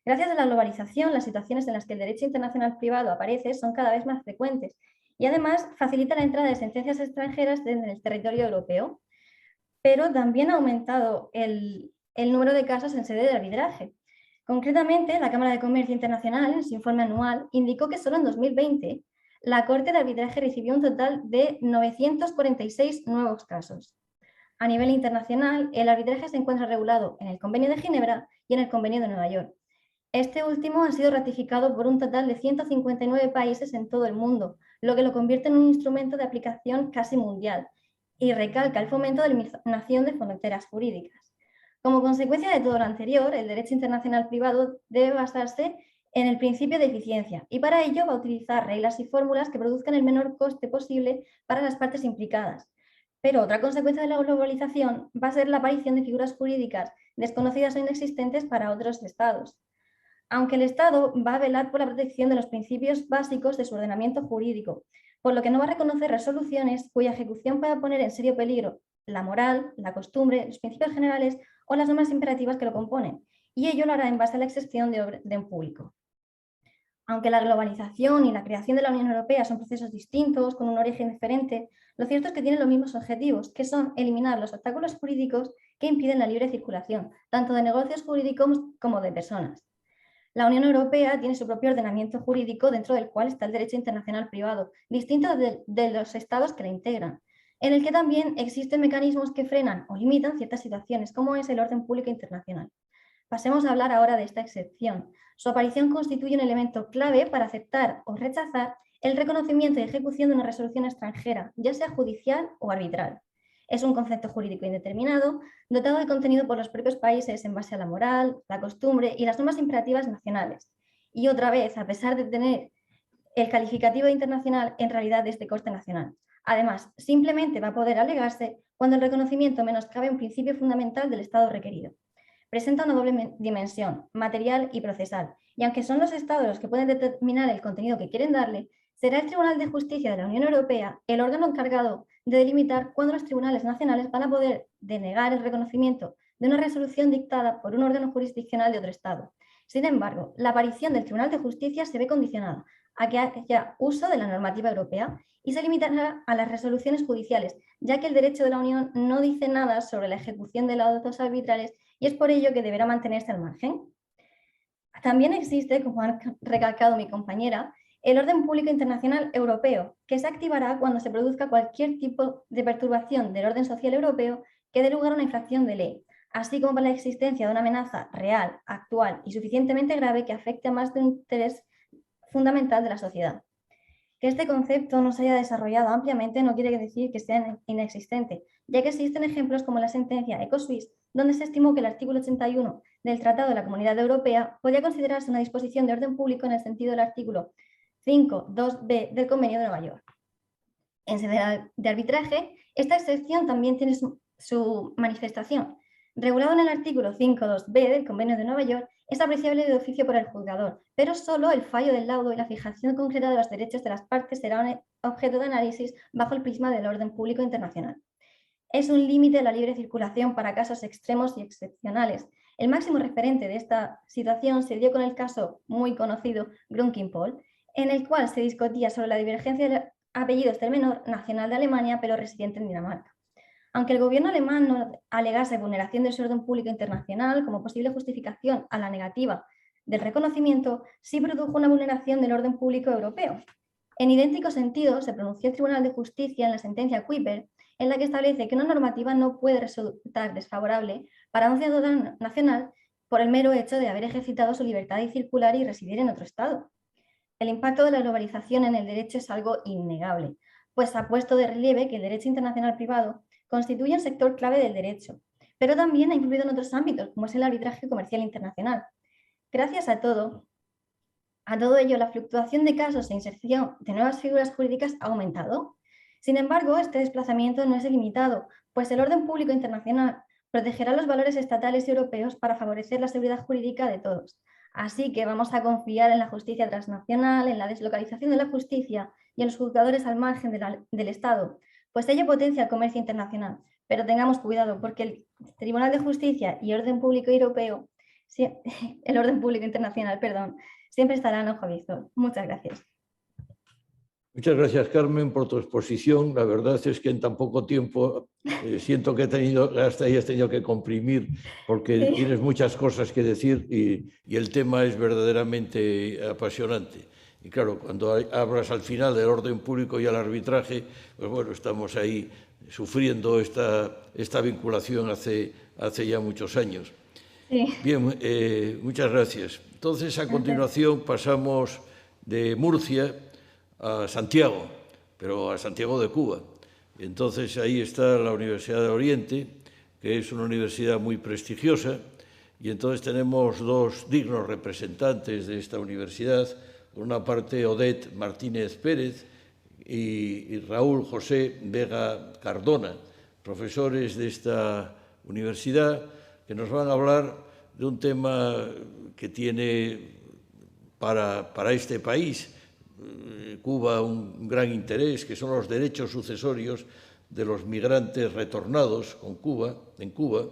Gracias a la globalización, las situaciones en las que el derecho internacional privado aparece son cada vez más frecuentes y además facilita la entrada de sentencias extranjeras en el territorio europeo, pero también ha aumentado el número de casos en sede de arbitraje. Concretamente, la Cámara de Comercio Internacional, en su informe anual, indicó que solo en 2020 la Corte de Arbitraje recibió un total de 946 nuevos casos. A nivel internacional, el arbitraje se encuentra regulado en el Convenio de Ginebra y en el Convenio de Nueva York. Este último ha sido ratificado por un total de 159 países en todo el mundo, lo que lo convierte en un instrumento de aplicación casi mundial y recalca el fomento de la eliminación de fronteras jurídicas. Como consecuencia de todo lo anterior, el derecho internacional privado debe basarse en el principio de eficiencia y para ello va a utilizar reglas y fórmulas que produzcan el menor coste posible para las partes implicadas. Pero otra consecuencia de la globalización va a ser la aparición de figuras jurídicas desconocidas o inexistentes para otros estados. Aunque el Estado va a velar por la protección de los principios básicos de su ordenamiento jurídico, por lo que no va a reconocer resoluciones cuya ejecución pueda poner en serio peligro la moral, la costumbre, los principios generales o las normas imperativas que lo componen, y ello lo hará en base a la excepción de orden público. Aunque la globalización y la creación de la Unión Europea son procesos distintos, con un origen diferente, lo cierto es que tienen los mismos objetivos, que son eliminar los obstáculos jurídicos que impiden la libre circulación, tanto de negocios jurídicos como de personas. La Unión Europea tiene su propio ordenamiento jurídico dentro del cual está el derecho internacional privado, distinto de los estados que la integran, en el que también existen mecanismos que frenan o limitan ciertas situaciones, como es el orden público internacional. Pasemos a hablar ahora de esta excepción. Su aparición constituye un elemento clave para aceptar o rechazar el reconocimiento y ejecución de una resolución extranjera, ya sea judicial o arbitral. Es un concepto jurídico indeterminado, dotado de contenido por los propios países en base a la moral, la costumbre y las normas imperativas nacionales. Y otra vez, a pesar de tener el calificativo de internacional, en realidad es de corte nacional. Además, simplemente va a poder alegarse cuando el reconocimiento menoscabe un principio fundamental del Estado requerido. Presenta una doble dimensión, material y procesal, y aunque son los Estados los que pueden determinar el contenido que quieren darle, será el Tribunal de Justicia de la Unión Europea el órgano encargado de delimitar cuándo los tribunales nacionales van a poder denegar el reconocimiento de una resolución dictada por un órgano jurisdiccional de otro Estado. Sin embargo, la aparición del Tribunal de Justicia se ve condicionada a que haya uso de la normativa europea y se limitará a las resoluciones judiciales, ya que el derecho de la Unión no dice nada sobre la ejecución de laudos arbitrales y es por ello que deberá mantenerse al margen. También existe, como ha recalcado mi compañera, el orden público internacional europeo, que se activará cuando se produzca cualquier tipo de perturbación del orden social europeo que dé lugar a una infracción de ley, así como para la existencia de una amenaza real, actual y suficientemente grave que afecte a más de un interés fundamental de la sociedad. Que este concepto no se haya desarrollado ampliamente no quiere decir que sea inexistente, ya que existen ejemplos como la sentencia EcoSuisse, donde se estimó que el artículo 81 del Tratado de la Comunidad Europea podía considerarse una disposición de orden público en el sentido del artículo 5.2b del Convenio de Nueva York. En sede de arbitraje, esta excepción también tiene su manifestación. Regulado en el artículo 5.2b del Convenio de Nueva York, es apreciable de oficio por el juzgador, pero solo el fallo del laudo y la fijación concreta de los derechos de las partes será objeto de análisis bajo el prisma del orden público internacional. Es un límite de la libre circulación para casos extremos y excepcionales. El máximo referente de esta situación se dio con el caso muy conocido Grünkin-Pohl, en el cual se discutía sobre la divergencia de apellidos del menor nacional de Alemania pero residente en Dinamarca. Aunque el gobierno alemán no alegase vulneración del orden público internacional como posible justificación a la negativa del reconocimiento, sí produjo una vulneración del orden público europeo. En idéntico sentido, se pronunció el Tribunal de Justicia en la sentencia Kuiper, en la que establece que una normativa no puede resultar desfavorable para un ciudadano nacional por el mero hecho de haber ejercitado su libertad de circular y residir en otro Estado. El impacto de la globalización en el derecho es algo innegable, pues ha puesto de relieve que el derecho internacional privado constituye un sector clave del derecho, pero también ha influido en otros ámbitos, como es el arbitraje comercial internacional. Gracias a todo ello, la fluctuación de casos e inserción de nuevas figuras jurídicas ha aumentado. Sin embargo, este desplazamiento no es ilimitado, pues el orden público internacional protegerá los valores estatales y europeos para favorecer la seguridad jurídica de todos. Así que vamos a confiar en la justicia transnacional, en la deslocalización de la justicia y en los juzgadores al margen del Estado, pues ello potencia el comercio internacional. Pero tengamos cuidado porque el Tribunal de Justicia y Orden Público Europeo, el Orden Público Internacional, perdón, siempre estarán ojo visor. Muchas gracias. Muchas gracias, Carmen, por tu exposición. La verdad es que en tan poco tiempo siento que hasta ahí has tenido que comprimir porque sí, tienes muchas cosas que decir y el tema es verdaderamente apasionante. Y claro, cuando hablas al final del orden público y al arbitraje, pues bueno, estamos ahí sufriendo esta vinculación hace ya muchos años. Sí. Bien, muchas gracias. Entonces, a continuación pasamos de Murcia a Santiago, pero a Santiago de Cuba. Entonces, ahí está la Universidad de Oriente, que es una universidad muy prestigiosa, y entonces tenemos dos dignos representantes de esta universidad. Por una parte, Odette Martínez Pérez y Raúl José Vega Cardona, profesores de esta universidad, que nos van a hablar de un tema que tiene para este país, Cuba, un gran interés, que son los derechos sucesorios de los migrantes retornados en Cuba,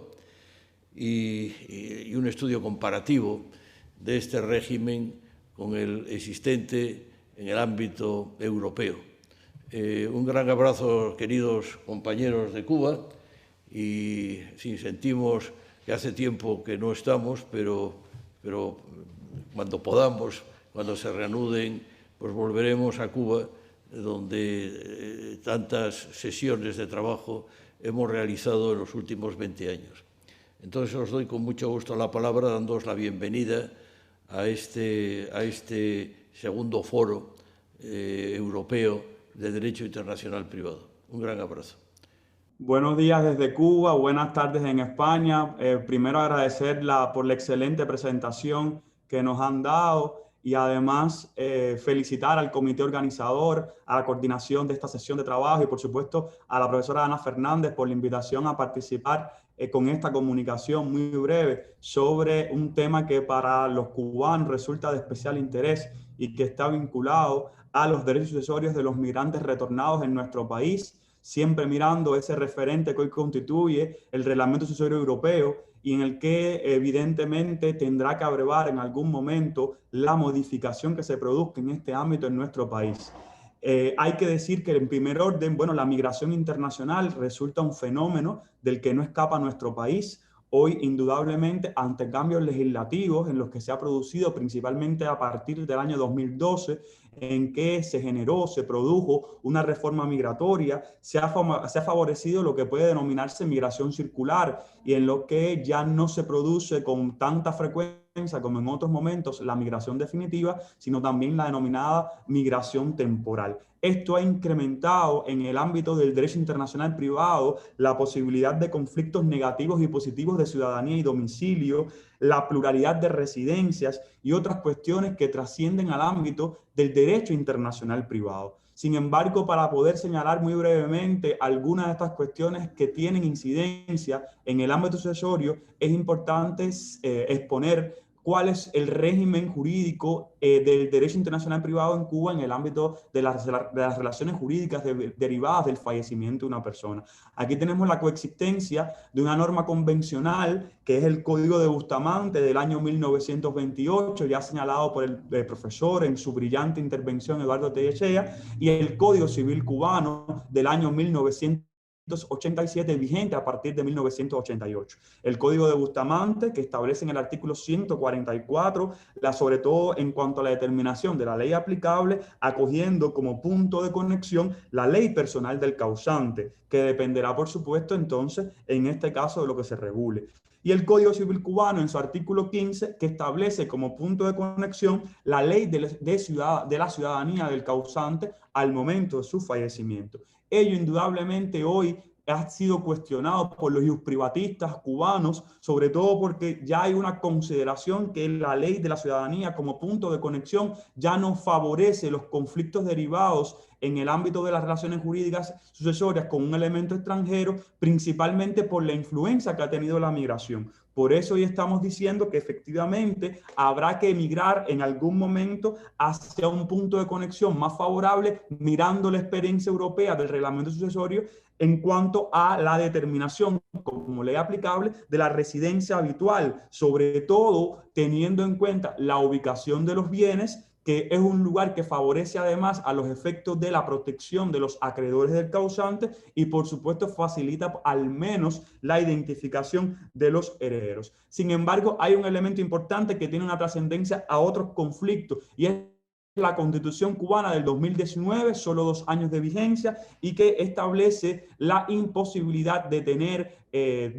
y un estudio comparativo de este régimen con el existente en el ámbito europeo. Un gran abrazo, queridos compañeros de Cuba, y sí, sentimos que hace tiempo que no estamos, pero cuando podamos, cuando se reanuden, pues volveremos a Cuba, donde tantas sesiones de trabajo hemos realizado en los últimos 20 años. Entonces os doy con mucho gusto la palabra, dándoos la bienvenida a este segundo foro europeo de Derecho Internacional Privado. Un gran abrazo. Buenos días desde Cuba, buenas tardes en España. Primero agradecerla por la excelente presentación que nos han dado y además felicitar al comité organizador, a la coordinación de esta sesión de trabajo y por supuesto a la profesora Ana Fernández por la invitación a participar con esta comunicación muy breve sobre un tema que para los cubanos resulta de especial interés y que está vinculado a los derechos sucesorios de los migrantes retornados en nuestro país, siempre mirando ese referente que hoy constituye el Reglamento Sucesorio Europeo y en el que evidentemente tendrá que abrevar en algún momento la modificación que se produzca en este ámbito en nuestro país. Hay que decir que en primer orden, bueno, la migración internacional resulta un fenómeno del que no escapa nuestro país. Hoy, indudablemente, ante cambios legislativos en los que se ha producido principalmente a partir del año 2012, en que se generó, se produjo una reforma migratoria, se ha favorecido lo que puede denominarse migración circular y en lo que ya no se produce con tanta frecuencia como en otros momentos la migración definitiva, sino también la denominada migración temporal. Esto ha incrementado en el ámbito del derecho internacional privado la posibilidad de conflictos negativos y positivos de ciudadanía y domicilio, la pluralidad de residencias y otras cuestiones que trascienden al ámbito del derecho internacional privado. Sin embargo, para poder señalar muy brevemente algunas de estas cuestiones que tienen incidencia en el ámbito sucesorio, es importante exponer cuál es el régimen jurídico del derecho internacional privado en Cuba en el ámbito de las relaciones jurídicas derivadas del fallecimiento de una persona. Aquí tenemos la coexistencia de una norma convencional que es el Código de Bustamante del año 1928, ya señalado por el profesor en su brillante intervención Eduardo Tellechea, y el Código Civil cubano del año 1987, vigente a partir de 1988. El Código de Bustamante, que establece en el artículo 144, sobre todo en cuanto a la determinación de la ley aplicable, acogiendo como punto de conexión la ley personal del causante, que dependerá, por supuesto, entonces, en este caso, de lo que se regule. Y el Código Civil cubano, en su artículo 15, que establece como punto de conexión la ley de la ciudadanía del causante al momento de su fallecimiento. Ello indudablemente hoy ha sido cuestionado por los iusprivatistas cubanos, sobre todo porque ya hay una consideración que la ley de la ciudadanía como punto de conexión ya no favorece los conflictos derivados en el ámbito de las relaciones jurídicas sucesorias con un elemento extranjero, principalmente por la influencia que ha tenido la migración. Por eso hoy estamos diciendo que efectivamente habrá que emigrar en algún momento hacia un punto de conexión más favorable, mirando la experiencia europea del reglamento sucesorio en cuanto a la determinación como ley aplicable de la residencia habitual, sobre todo teniendo en cuenta la ubicación de los bienes, que es un lugar que favorece además a los efectos de la protección de los acreedores del causante y por supuesto facilita al menos la identificación de los herederos. Sin embargo, hay un elemento importante que tiene una trascendencia a otros conflictos y es la Constitución cubana del 2019, solo 2 años de vigencia, y que establece la imposibilidad de tener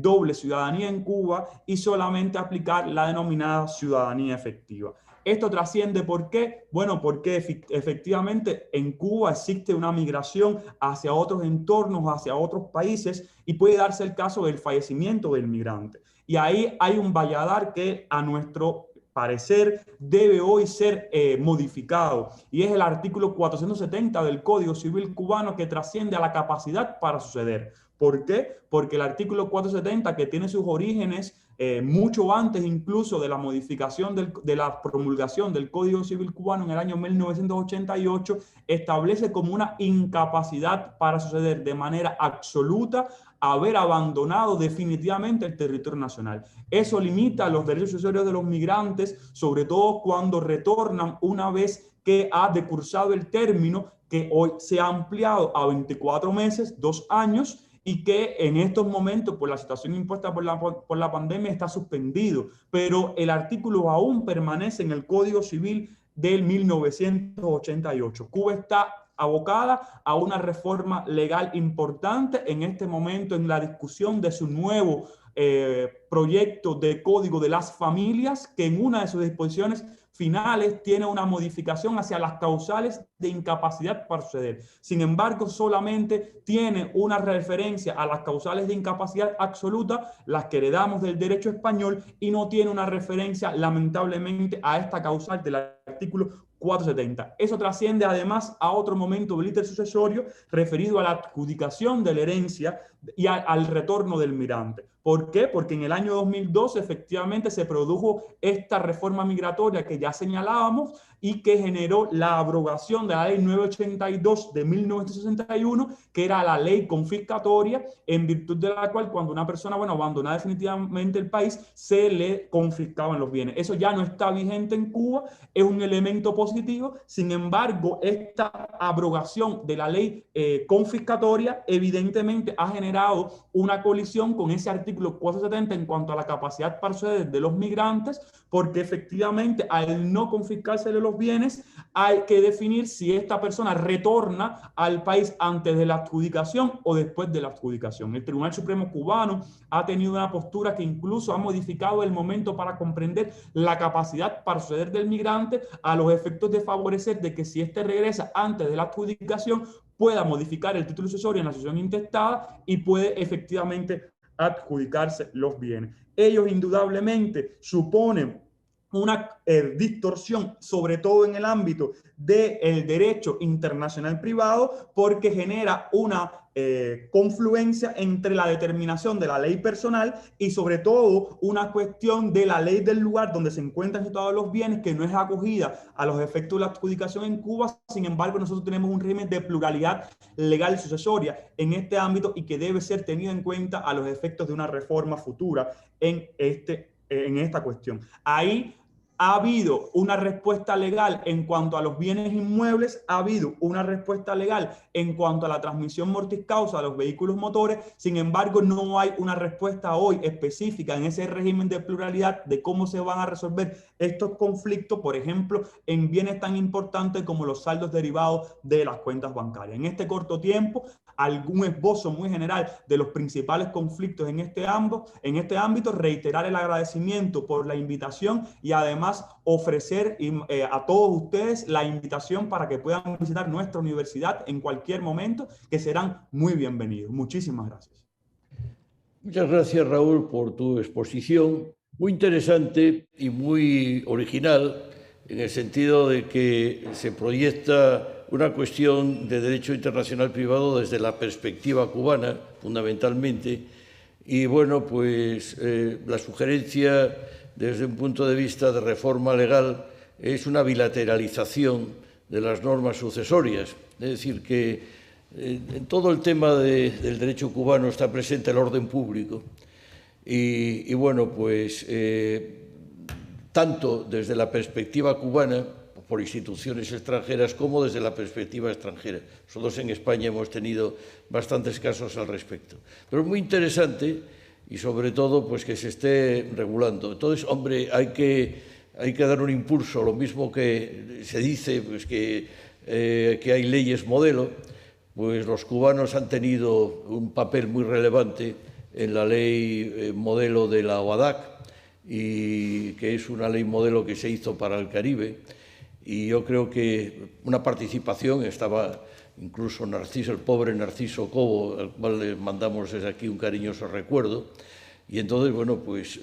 doble ciudadanía en Cuba y solamente aplicar la denominada ciudadanía efectiva. Esto trasciende, ¿por qué? Bueno, porque efectivamente en Cuba existe una migración hacia otros entornos, hacia otros países, y puede darse el caso del fallecimiento del migrante. Y ahí hay un valladar que a nuestro parecer debe hoy ser modificado, y es el artículo 470 del Código Civil cubano, que trasciende a la capacidad para suceder. ¿Por qué? Porque el artículo 470, que tiene sus orígenes mucho antes incluso de la modificación de la promulgación del Código Civil cubano en el año 1988, establece como una incapacidad para suceder de manera absoluta haber abandonado definitivamente el territorio nacional. Eso limita los derechos sucesorios de los migrantes, sobre todo cuando retornan una vez que ha decursado el término, que hoy se ha ampliado a 24 meses, 2 años, y que en estos momentos, por la situación impuesta por la pandemia, está suspendido. Pero el artículo aún permanece en el Código Civil del 1988. Cuba está abocada a una reforma legal importante en este momento en la discusión de su nuevo proyecto de Código de las Familias, que en una de sus disposiciones finales tiene una modificación hacia las causales de incapacidad para suceder. Sin embargo, solamente tiene una referencia a las causales de incapacidad absoluta, las que heredamos del derecho español, y no tiene una referencia, lamentablemente, a esta causal del artículo 470. Eso trasciende además a otro momento del íter sucesorio referido a la adjudicación de la herencia y al retorno del mirante. ¿Por qué? Porque en el año 2012 efectivamente se produjo esta reforma migratoria que ya señalábamos y que generó la abrogación de la ley 982 de 1961, que era la ley confiscatoria, en virtud de la cual cuando una persona, bueno, abandonaba definitivamente el país, se le confiscaban los bienes. Eso ya no está vigente en Cuba, es un elemento positivo. Sin embargo, esta abrogación de la ley confiscatoria evidentemente ha generado una colisión con ese artículo 470 en cuanto a la capacidad para suceder de los migrantes, porque efectivamente al no confiscársele los bienes hay que definir si esta persona retorna al país antes de la adjudicación o después de la adjudicación. El Tribunal Supremo cubano ha tenido una postura que incluso ha modificado el momento para comprender la capacidad para suceder del migrante a los efectos de favorecer de que si éste regresa antes de la adjudicación pueda modificar el título sucesorio en la sucesión intestada y puede efectivamente adjudicarse los bienes. Ellos indudablemente suponen una distorsión, sobre todo en el ámbito del derecho internacional privado, porque genera una confluencia entre la determinación de la ley personal y sobre todo una cuestión de la ley del lugar donde se encuentran situados los bienes, que no es acogida a los efectos de la adjudicación en Cuba. Sin embargo, nosotros tenemos un régimen de pluralidad legal sucesoria en este ámbito y que debe ser tenido en cuenta a los efectos de una reforma futura en esta cuestión. Ahí ha habido una respuesta legal en cuanto a los bienes inmuebles, ha habido una respuesta legal en cuanto a la transmisión mortis causa a los vehículos motores. Sin embargo, no hay una respuesta hoy específica en ese régimen de pluralidad de cómo se van a resolver estos conflictos, por ejemplo, en bienes tan importantes como los saldos derivados de las cuentas bancarias. En este corto tiempo, algún esbozo muy general de los principales conflictos en este ámbito, reiterar el agradecimiento por la invitación y además ofrecer a todos ustedes la invitación para que puedan visitar nuestra universidad en cualquier momento, que serán muy bienvenidos. Muchísimas gracias. Muchas gracias, Raúl, por tu exposición, muy interesante y muy original, en el sentido de que se proyecta una cuestión de derecho internacional privado desde la perspectiva cubana, fundamentalmente, y bueno, pues la sugerencia desde un punto de vista de reforma legal es una bilateralización de las normas sucesorias, es decir, que en todo el tema del derecho cubano está presente el orden público y bueno, pues tanto desde la perspectiva cubana por instituciones extranjeras como desde la perspectiva extranjera. Nosotros en España hemos tenido bastantes casos al respecto. Pero es muy interesante y sobre todo pues que se esté regulando. Entonces, hombre, hay que dar un impulso, lo mismo que se dice pues que hay leyes modelo, pues los cubanos han tenido un papel muy relevante en la ley modelo de la OADAC, y que es una ley modelo que se hizo para el Caribe. Y yo creo que una participación, estaba incluso Narciso, el pobre Narciso Cobo, al cual le mandamos desde aquí un cariñoso recuerdo. Y entonces, bueno, pues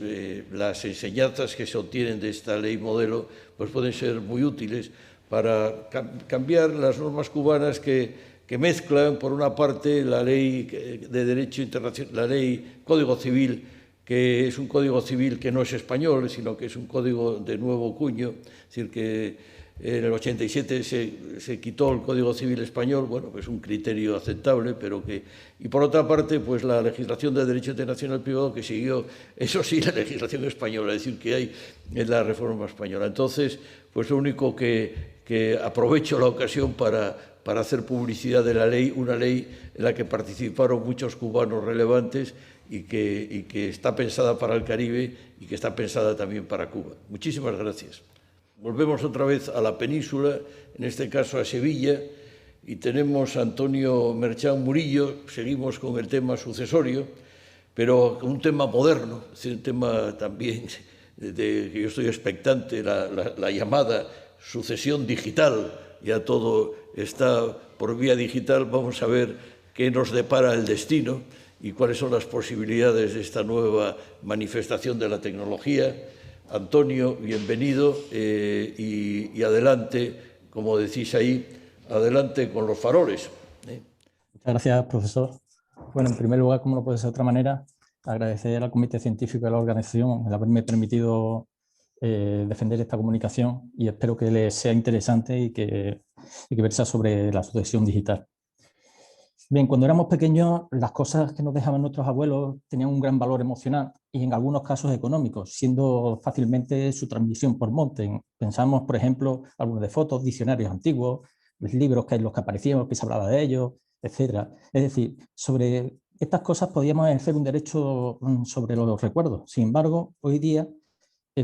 las enseñanzas que se obtienen de esta ley modelo pues pueden ser muy útiles para cambiar las normas cubanas que mezclan, por una parte, la ley de derecho internacional, la ley Código Civil, que es un código civil que no es español, sino que es un código de nuevo cuño, es decir, que en el 87 se quitó el Código Civil español, bueno, pues un criterio aceptable, pero que... Y por otra parte, pues la legislación de derecho internacional privado que siguió, eso sí, la legislación española, es decir, que hay en la reforma española. Entonces, pues lo único que aprovecho la ocasión para hacer publicidad de la ley, una ley en la que participaron muchos cubanos relevantes y que está pensada para el Caribe y que está pensada también para Cuba. Muchísimas gracias. Volvemos otra vez a la península, en este caso a Sevilla, y tenemos a Antonio Merchán Murillo. Seguimos con el tema sucesorio, pero un tema moderno, es un tema también que yo estoy expectante, la llamada sucesión digital, ya todo está por vía digital. Vamos a ver qué nos depara el destino y cuáles son las posibilidades de esta nueva manifestación de la tecnología. Antonio, bienvenido y adelante, como decís ahí, adelante con los faroles. Muchas gracias, profesor. Bueno, en primer lugar, como no puede ser de otra manera, agradecer al Comité Científico de la organización el haberme permitido defender esta comunicación y espero que les sea interesante y que versa sobre la sucesión digital. Bien, cuando éramos pequeños, las cosas que nos dejaban nuestros abuelos tenían un gran valor emocional y en algunos casos económicos, siendo fácilmente su transmisión por monte. Pensamos, por ejemplo, álbumes de fotos, diccionarios antiguos, libros en los que aparecían, que se hablaba de ellos, etc. Es decir, sobre estas cosas podíamos ejercer un derecho sobre los recuerdos. Sin embargo, hoy día,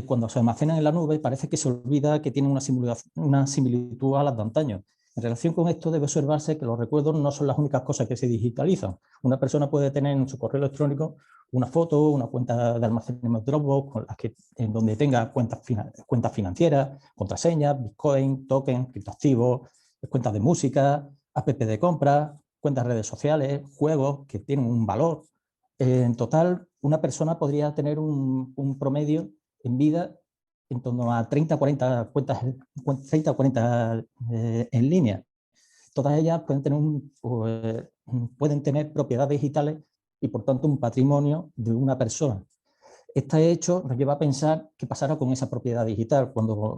cuando se almacenan en la nube, parece que se olvida que tienen una similitud a las de antaño. En relación con esto, debe observarse que los recuerdos no son las únicas cosas que se digitalizan. Una persona puede tener en su correo electrónico una foto, una cuenta de almacenamiento Dropbox, en donde tenga cuentas financieras, contraseñas, Bitcoin, tokens, criptoactivos, cuentas de música, app de compra, cuentas de redes sociales, juegos que tienen un valor. En total, una persona podría tener un promedio en vida en torno a 30 o 40 cuentas, 30 o 40 en línea. Todas ellas pueden tener propiedades digitales y, por tanto, un patrimonio de una persona. Este hecho nos lleva a pensar qué pasará con esa propiedad digital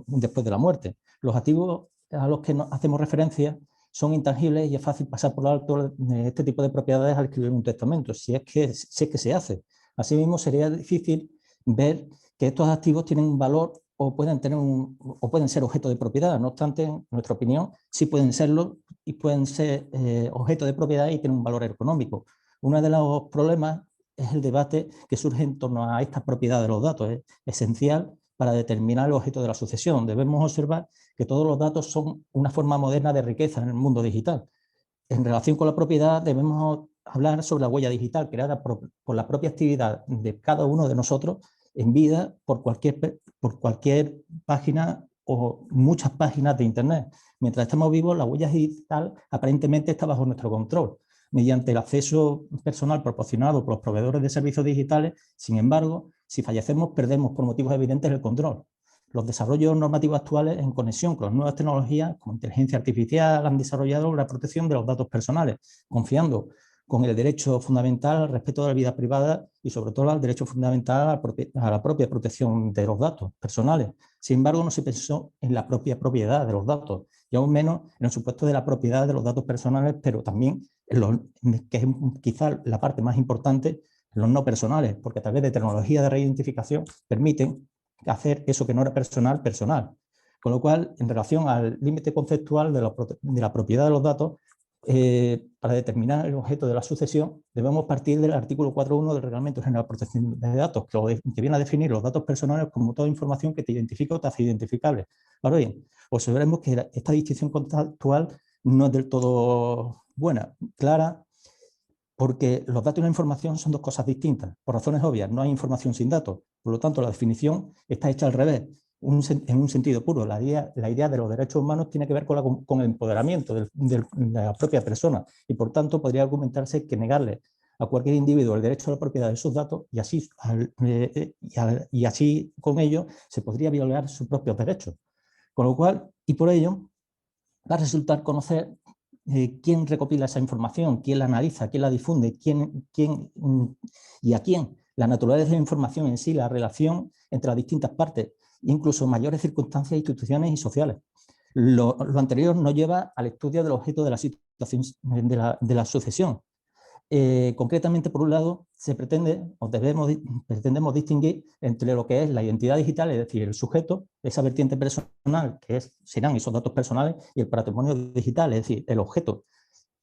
después de la muerte. Los activos a los que hacemos referencia son intangibles y es fácil pasar por alto este tipo de propiedades al escribir un testamento, si es que se hace. Asimismo, sería difícil ver que estos activos tienen un valor o pueden ser objeto de propiedad. No obstante, en nuestra opinión, sí pueden serlo y pueden ser objeto de propiedad y tienen un valor económico. Uno de los problemas es el debate que surge en torno a esta propiedad de los datos. Es esencial para determinar el objeto de la sucesión. Debemos observar que todos los datos son una forma moderna de riqueza en el mundo digital. En relación con la propiedad, debemos hablar sobre la huella digital creada por la propia actividad de cada uno de nosotros en vida por cualquier página o muchas páginas de Internet. Mientras estamos vivos, la huella digital aparentemente está bajo nuestro control, mediante el acceso personal proporcionado por los proveedores de servicios digitales. Sin embargo, si fallecemos, perdemos por motivos evidentes el control. Los desarrollos normativos actuales, en conexión con las nuevas tecnologías, como inteligencia artificial, han desarrollado la protección de los datos personales, confiando con el derecho fundamental al respeto de la vida privada y, sobre todo, al derecho fundamental a la propia protección de los datos personales. Sin embargo, no se pensó en la propia propiedad de los datos, y aún menos en el supuesto de la propiedad de los datos personales, pero también, que es quizá la parte más importante, en los no personales, porque a través de tecnologías de reidentificación permiten hacer eso que no era personal, personal. Con lo cual, en relación al límite conceptual de la propiedad de los datos, para determinar el objeto de la sucesión, debemos partir del artículo 4.1 del Reglamento General de Protección de Datos, que viene a definir los datos personales como toda información que te identifica o te hace identificable. Ahora bien, observaremos que esta distinción conceptual no es del todo buena, clara, porque los datos y la información son dos cosas distintas. Por razones obvias, no hay información sin datos. Por lo tanto, la definición está hecha al revés. En un sentido puro, la idea de los derechos humanos tiene que ver con el empoderamiento de la propia persona y, por tanto, podría argumentarse que negarle a cualquier individuo el derecho a la propiedad de esos datos y así con ello se podría violar sus propios derechos. Con lo cual, y por ello, va a resultar conocer quién recopila esa información, quién la analiza, quién la difunde, y a quién. La naturaleza de la información en sí, la relación entre las distintas partes, incluso mayores circunstancias, instituciones y sociales. Lo anterior nos lleva al estudio del objeto de la situación de la sucesión. Concretamente, por un lado, pretendemos distinguir entre lo que es la identidad digital, es decir, el sujeto, esa vertiente personal, que serán esos datos personales, y el patrimonio digital, es decir, el objeto.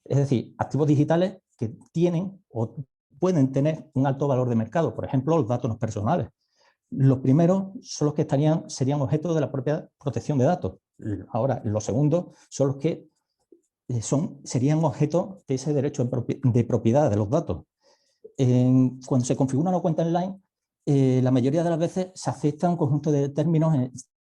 Es decir, activos digitales que tienen o pueden tener un alto valor de mercado, por ejemplo, los datos personales. Los primeros son los que serían objeto de la propia protección de datos. Ahora, los segundos son los que serían objeto de ese derecho de propiedad de los datos. Cuando se configura una cuenta online, la mayoría de las veces se acepta un conjunto de términos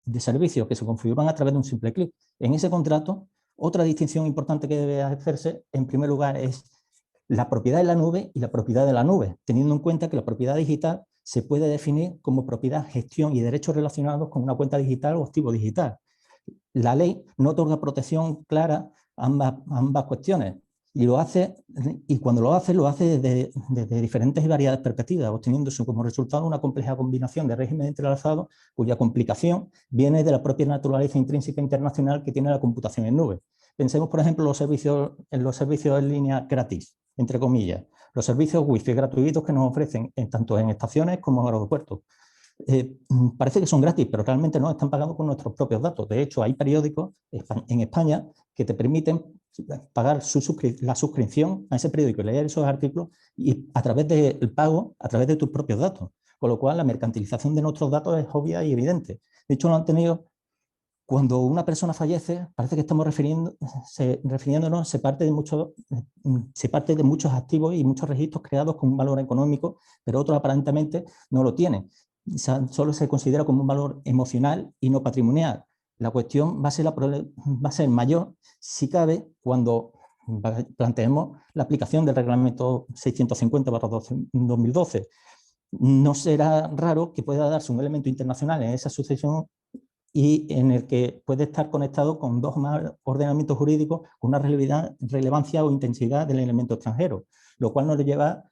de servicios que se configuran a través de un simple clic. En ese contrato, otra distinción importante que debe hacerse, en primer lugar, es la propiedad de la nube y la propiedad de la nube, teniendo en cuenta que la propiedad digital se puede definir como propiedad, gestión y derechos relacionados con una cuenta digital o activo digital. La ley no otorga protección clara a ambas cuestiones y cuando lo hace desde diferentes y variadas perspectivas, obteniéndose como resultado una compleja combinación de regímenes entrelazados cuya complicación viene de la propia naturaleza intrínseca internacional que tiene la computación en nube. Pensemos, por ejemplo, en los servicios en línea gratis, entre comillas, los servicios Wi-Fi gratuitos que nos ofrecen tanto en estaciones como en aeropuertos. Parece que son gratis, pero realmente no, están pagando con nuestros propios datos. De hecho, hay periódicos en España que te permiten pagar la suscripción a ese periódico y leer esos artículos y a través del pago, a través de tus propios datos. Con lo cual, la mercantilización de nuestros datos es obvia y evidente. De hecho, lo han tenido. Cuando una persona fallece, parece que estamos refiriéndonos, se parte de muchos activos y muchos registros creados con un valor económico, pero otros aparentemente no lo tienen. Solo se considera como un valor emocional y no patrimonial. La cuestión va a ser mayor, si cabe, cuando planteemos la aplicación del reglamento 650/2012. No será raro que pueda darse un elemento internacional en esa sucesión y en el que puede estar conectado con dos más ordenamientos jurídicos con una relevancia o intensidad del elemento extranjero, lo cual nos lleva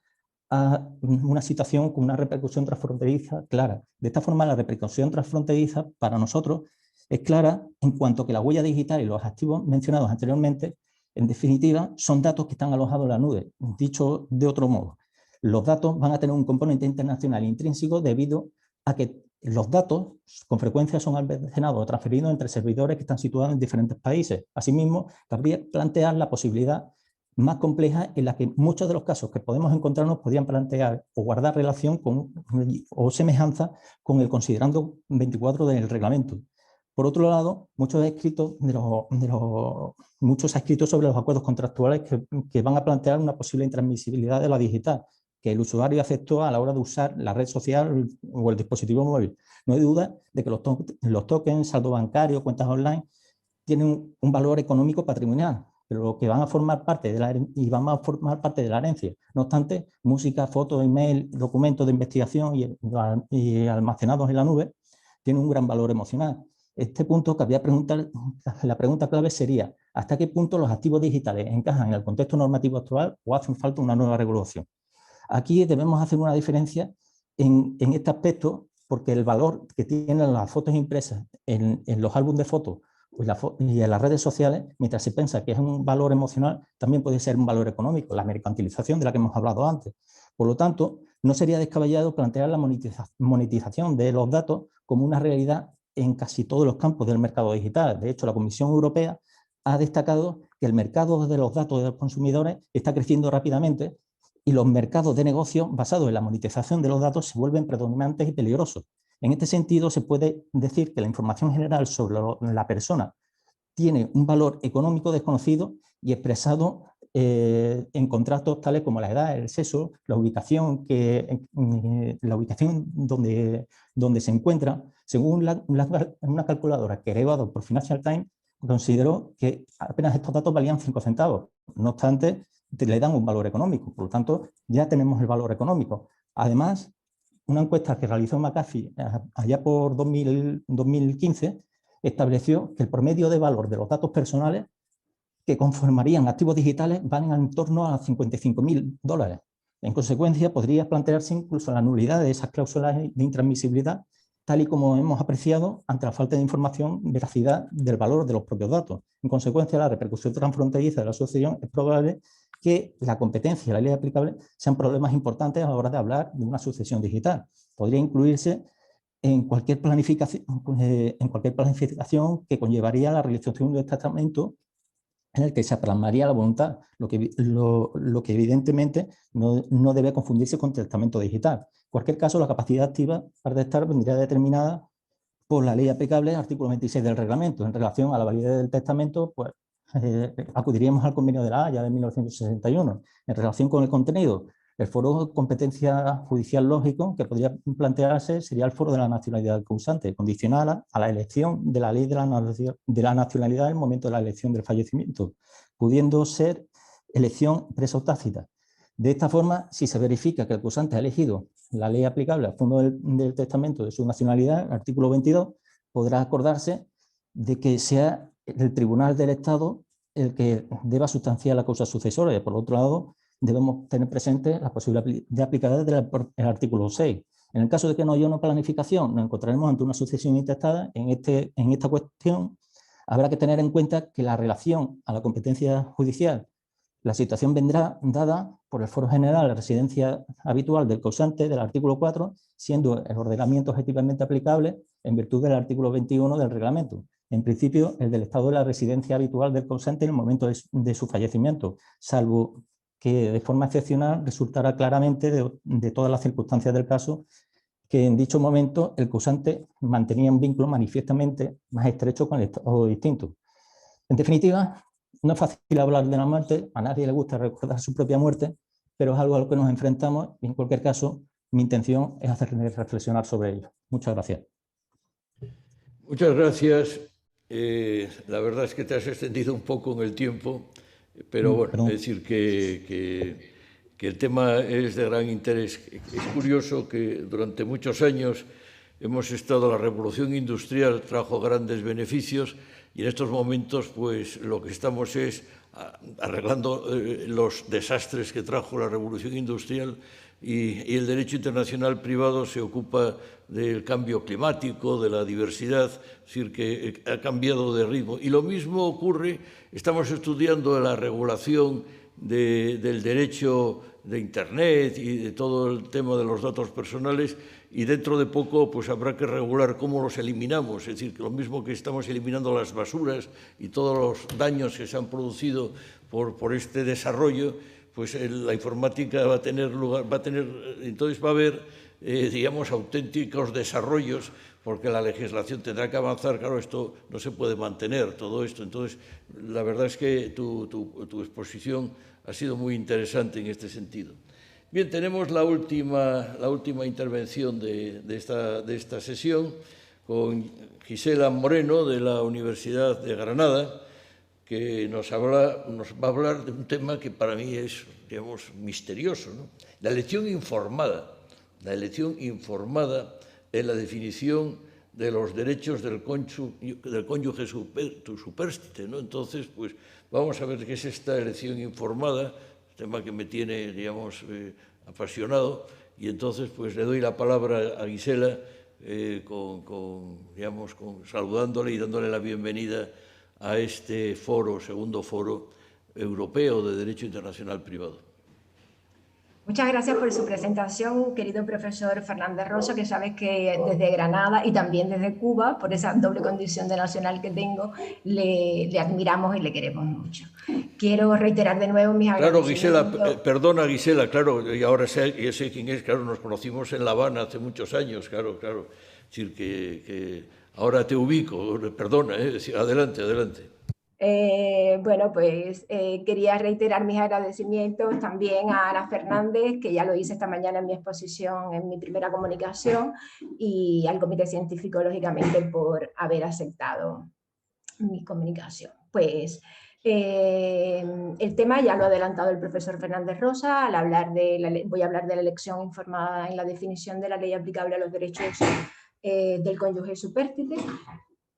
a una situación con una repercusión transfronteriza clara. De esta forma, la repercusión transfronteriza para nosotros es clara en cuanto que la huella digital y los activos mencionados anteriormente, en definitiva, son datos que están alojados en la nube. Dicho de otro modo, los datos van a tener un componente internacional intrínseco debido a que los datos con frecuencia son almacenados o transferidos entre servidores que están situados en diferentes países. Asimismo, cabría plantear la posibilidad más compleja en la que muchos de los casos que podemos encontrarnos podrían plantear o guardar relación con o semejanza con el considerando 24 del reglamento. Por otro lado, muchos escritos sobre los acuerdos contractuales que van a plantear una posible intransmisibilidad de la digital que el usuario aceptó a la hora de usar la red social o el dispositivo móvil. No hay duda de que los tokens, saldo bancario, cuentas online, tienen un valor económico patrimonial, pero que van a formar parte de la herencia. No obstante, música, fotos, email, documentos de investigación y almacenados en la nube tienen un gran valor emocional. Este punto cabría preguntar, la pregunta clave sería, ¿hasta qué punto los activos digitales encajan en el contexto normativo actual o hacen falta una nueva regulación? Aquí debemos hacer una diferencia en este aspecto porque el valor que tienen las fotos impresas en los álbumes de fotos y en las redes sociales, mientras se piensa que es un valor emocional, también puede ser un valor económico, la mercantilización de la que hemos hablado antes. Por lo tanto, no sería descabellado plantear la monetización de los datos como una realidad en casi todos los campos del mercado digital. De hecho, la Comisión Europea ha destacado que el mercado de los datos de los consumidores está creciendo rápidamente y los mercados de negocio basados en la monetización de los datos se vuelven predominantes y peligrosos. En este sentido, se puede decir que la información general sobre la persona tiene un valor económico desconocido y expresado en contratos tales como la edad, el sexo, la ubicación donde se encuentra. Según una calculadora que he llevado por Financial Times, consideró que apenas estos datos valían 5 centavos. No obstante, le dan un valor económico, por lo tanto, ya tenemos el valor económico. Además, una encuesta que realizó McAfee allá por 2015 estableció que el promedio de valor de los datos personales que conformarían activos digitales van en torno a $55.000. En consecuencia, podría plantearse incluso la nulidad de esas cláusulas de intransmisibilidad, tal y como hemos apreciado ante la falta de información, veracidad del valor de los propios datos. En consecuencia, la repercusión transfronteriza de la asociación es probable que la competencia y la ley aplicable sean problemas importantes a la hora de hablar de una sucesión digital. Podría incluirse en cualquier planificación que conllevaría la realización de un testamento en el que se plasmaría la voluntad, lo que evidentemente no debe confundirse con testamento digital. En cualquier caso, la capacidad activa para testar vendría determinada por la ley aplicable, artículo 26 del reglamento. En relación a la validez del testamento, pues acudiríamos al convenio de la Haya de 1961. En relación con el contenido, El foro de competencia judicial lógico que podría plantearse sería el foro de la nacionalidad del causante, condicionada a la elección de la ley de la nacionalidad en el momento de la elección del fallecimiento, pudiendo ser elección expresa o tácita. De esta forma, si se verifica que el causante ha elegido la ley aplicable al fondo del testamento de su nacionalidad, el artículo 22, podrá acordarse de que sea el Tribunal del Estado el que deba sustanciar la causa sucesoria. Y por otro lado, debemos tener presente la posibilidad de aplicar el artículo 6. En el caso de que no haya una planificación, nos encontraremos ante una sucesión intestada. En esta cuestión habrá que tener en cuenta que la relación a la competencia judicial, la situación vendrá dada por el foro general de residencia habitual del causante del artículo 4, siendo el ordenamiento objetivamente aplicable en virtud del artículo 21 del reglamento. En principio, el del estado de la residencia habitual del causante en el momento de su fallecimiento, salvo que de forma excepcional resultará claramente de todas las circunstancias del caso que en dicho momento el causante mantenía un vínculo manifiestamente más estrecho con el estado distinto. En definitiva, no es fácil hablar de la muerte, a nadie le gusta recordar su propia muerte, pero es algo a lo que nos enfrentamos y en cualquier caso mi intención es hacerles reflexionar sobre ello. Muchas gracias. Muchas gracias. La verdad es que te has extendido un poco en el tiempo, pero bueno, es decir que el tema es de gran interés. Es curioso que durante muchos años hemos estado, la revolución industrial trajo grandes beneficios y en estos momentos pues lo que estamos es arreglando los desastres que trajo la revolución industrial y el derecho internacional privado se ocupa del cambio climático, de la diversidad, es decir, que ha cambiado de ritmo. Y lo mismo ocurre, estamos estudiando la regulación del derecho de Internet y de todo el tema de los datos personales y dentro de poco pues habrá que regular cómo los eliminamos, es decir, que lo mismo que estamos eliminando las basuras y todos los daños que se han producido por este desarrollo, pues la informática va a tener lugar, entonces va a haber, digamos, auténticos desarrollos, porque la legislación tendrá que avanzar. Claro, esto no se puede mantener, todo esto. Entonces, la verdad es que tu exposición ha sido muy interesante en este sentido. Bien, tenemos la última intervención de esta sesión con Gisela Moreno, de la Universidad de Granada, que nos va a hablar de un tema que para mí es, digamos, misterioso, ¿no? La elección informada en la definición de los derechos del cónyuge supérstite, ¿no? Entonces, pues vamos a ver qué es esta elección informada, tema que me tiene, digamos, apasionado, y entonces pues le doy la palabra a Gisela saludándole y dándole la bienvenida a este foro, segundo foro europeo de Derecho Internacional Privado. Muchas gracias por su presentación, querido profesor Fernández Rosa, que sabes que desde Granada y también desde Cuba, por esa doble condición de nacional que tengo, le admiramos y le queremos mucho. Quiero reiterar de nuevo mis agradecimientos. Claro, Gisela, perdona Gisela, claro, y ahora sé quién es, claro, nos conocimos en La Habana hace muchos años, claro. Es decir, que ahora te ubico, perdona, adelante. Bueno, pues quería reiterar mis agradecimientos también a Ana Fernández, que ya lo hice esta mañana en mi exposición, en mi primera comunicación, y al Comité Científico, lógicamente, por haber aceptado mi comunicación. Pues el tema ya lo ha adelantado el profesor Fernández Rosa, voy a hablar de la elección informada en la definición de la ley aplicable a los derechos del cónyuge supérstite.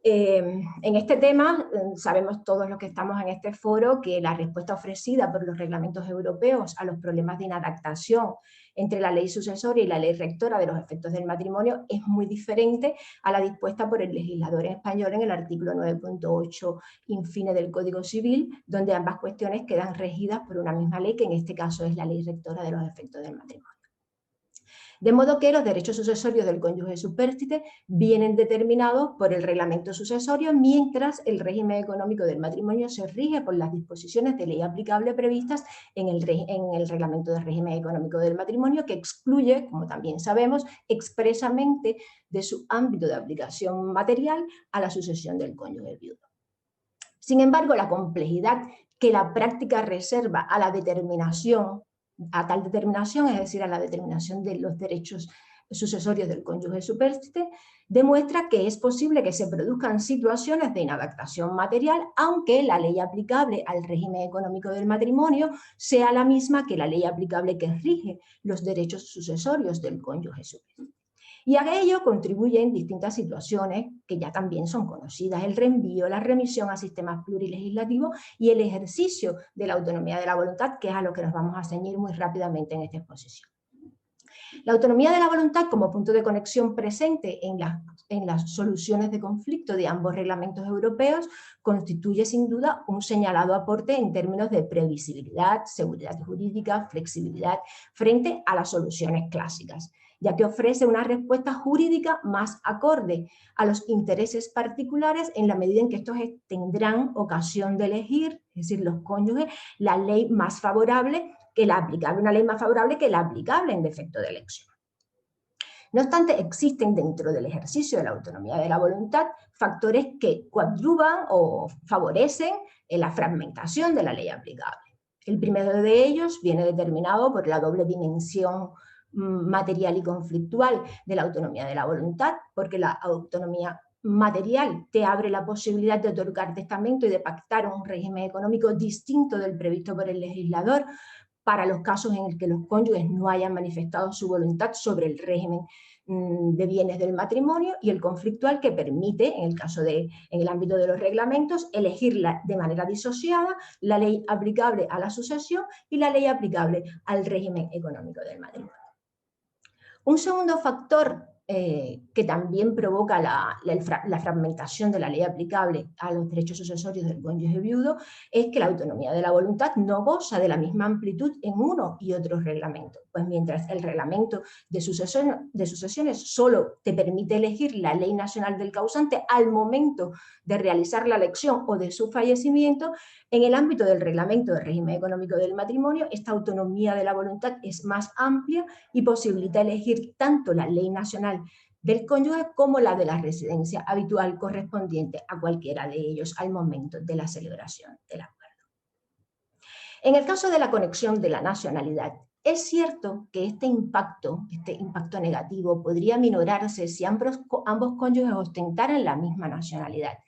En este tema, sabemos todos los que estamos en este foro que la respuesta ofrecida por los reglamentos europeos a los problemas de inadaptación entre la ley sucesoria y la ley rectora de los efectos del matrimonio es muy diferente a la dispuesta por el legislador español en el artículo 9.8 infine del Código Civil, donde ambas cuestiones quedan regidas por una misma ley, que en este caso es la ley rectora de los efectos del matrimonio. De modo que los derechos sucesorios del cónyuge supérstite vienen determinados por el reglamento sucesorio, mientras el régimen económico del matrimonio se rige por las disposiciones de ley aplicable previstas en el reglamento de régimen económico del matrimonio, que excluye, como también sabemos, expresamente de su ámbito de aplicación material a la sucesión del cónyuge viudo. Sin embargo, la complejidad que la práctica reserva a la determinación a tal determinación, es decir, a la determinación de los derechos sucesorios del cónyuge supérstite, demuestra que es posible que se produzcan situaciones de inadaptación material, aunque la ley aplicable al régimen económico del matrimonio sea la misma que la ley aplicable que rige los derechos sucesorios del cónyuge supérstite. Y a ello contribuyen distintas situaciones que ya también son conocidas: el reenvío, la remisión a sistemas plurilegislativos y el ejercicio de la autonomía de la voluntad, que es a lo que nos vamos a ceñir muy rápidamente en esta exposición. La autonomía de la voluntad como punto de conexión presente en las soluciones de conflicto de ambos reglamentos europeos constituye sin duda un señalado aporte en términos de previsibilidad, seguridad jurídica, flexibilidad frente a las soluciones clásicas, ya que ofrece una respuesta jurídica más acorde a los intereses particulares en la medida en que estos tendrán ocasión de elegir, es decir, los cónyuges, la ley más favorable que la aplicable, una ley más favorable que la aplicable en defecto de elección. No obstante, existen dentro del ejercicio de la autonomía de la voluntad factores que coadyuvan o favorecen la fragmentación de la ley aplicable. El primero de ellos viene determinado por la doble dimensión material y conflictual de la autonomía de la voluntad, porque la autonomía material te abre la posibilidad de otorgar testamento y de pactar un régimen económico distinto del previsto por el legislador para los casos en los que los cónyuges no hayan manifestado su voluntad sobre el régimen de bienes del matrimonio, y el conflictual, que permite, en el ámbito de los reglamentos, elegir de manera disociada la ley aplicable a la sucesión y la ley aplicable al régimen económico del matrimonio. Un segundo factor que también provoca la fragmentación de la ley aplicable a los derechos sucesorios del cónyuge viudo es que la autonomía de la voluntad no goza de la misma amplitud en uno y otros reglamentos. Pues mientras el reglamento de sucesiones solo te permite elegir la ley nacional del causante al momento de realizar la elección o de su fallecimiento, en el ámbito del reglamento del régimen económico del matrimonio, esta autonomía de la voluntad es más amplia y posibilita elegir tanto la ley nacional del cónyuge como la de la residencia habitual correspondiente a cualquiera de ellos al momento de la celebración del acuerdo. En el caso de la conexión de la nacionalidad, es cierto que este impacto negativo podría minorarse si ambos cónyuges ostentaran la misma nacionalidad.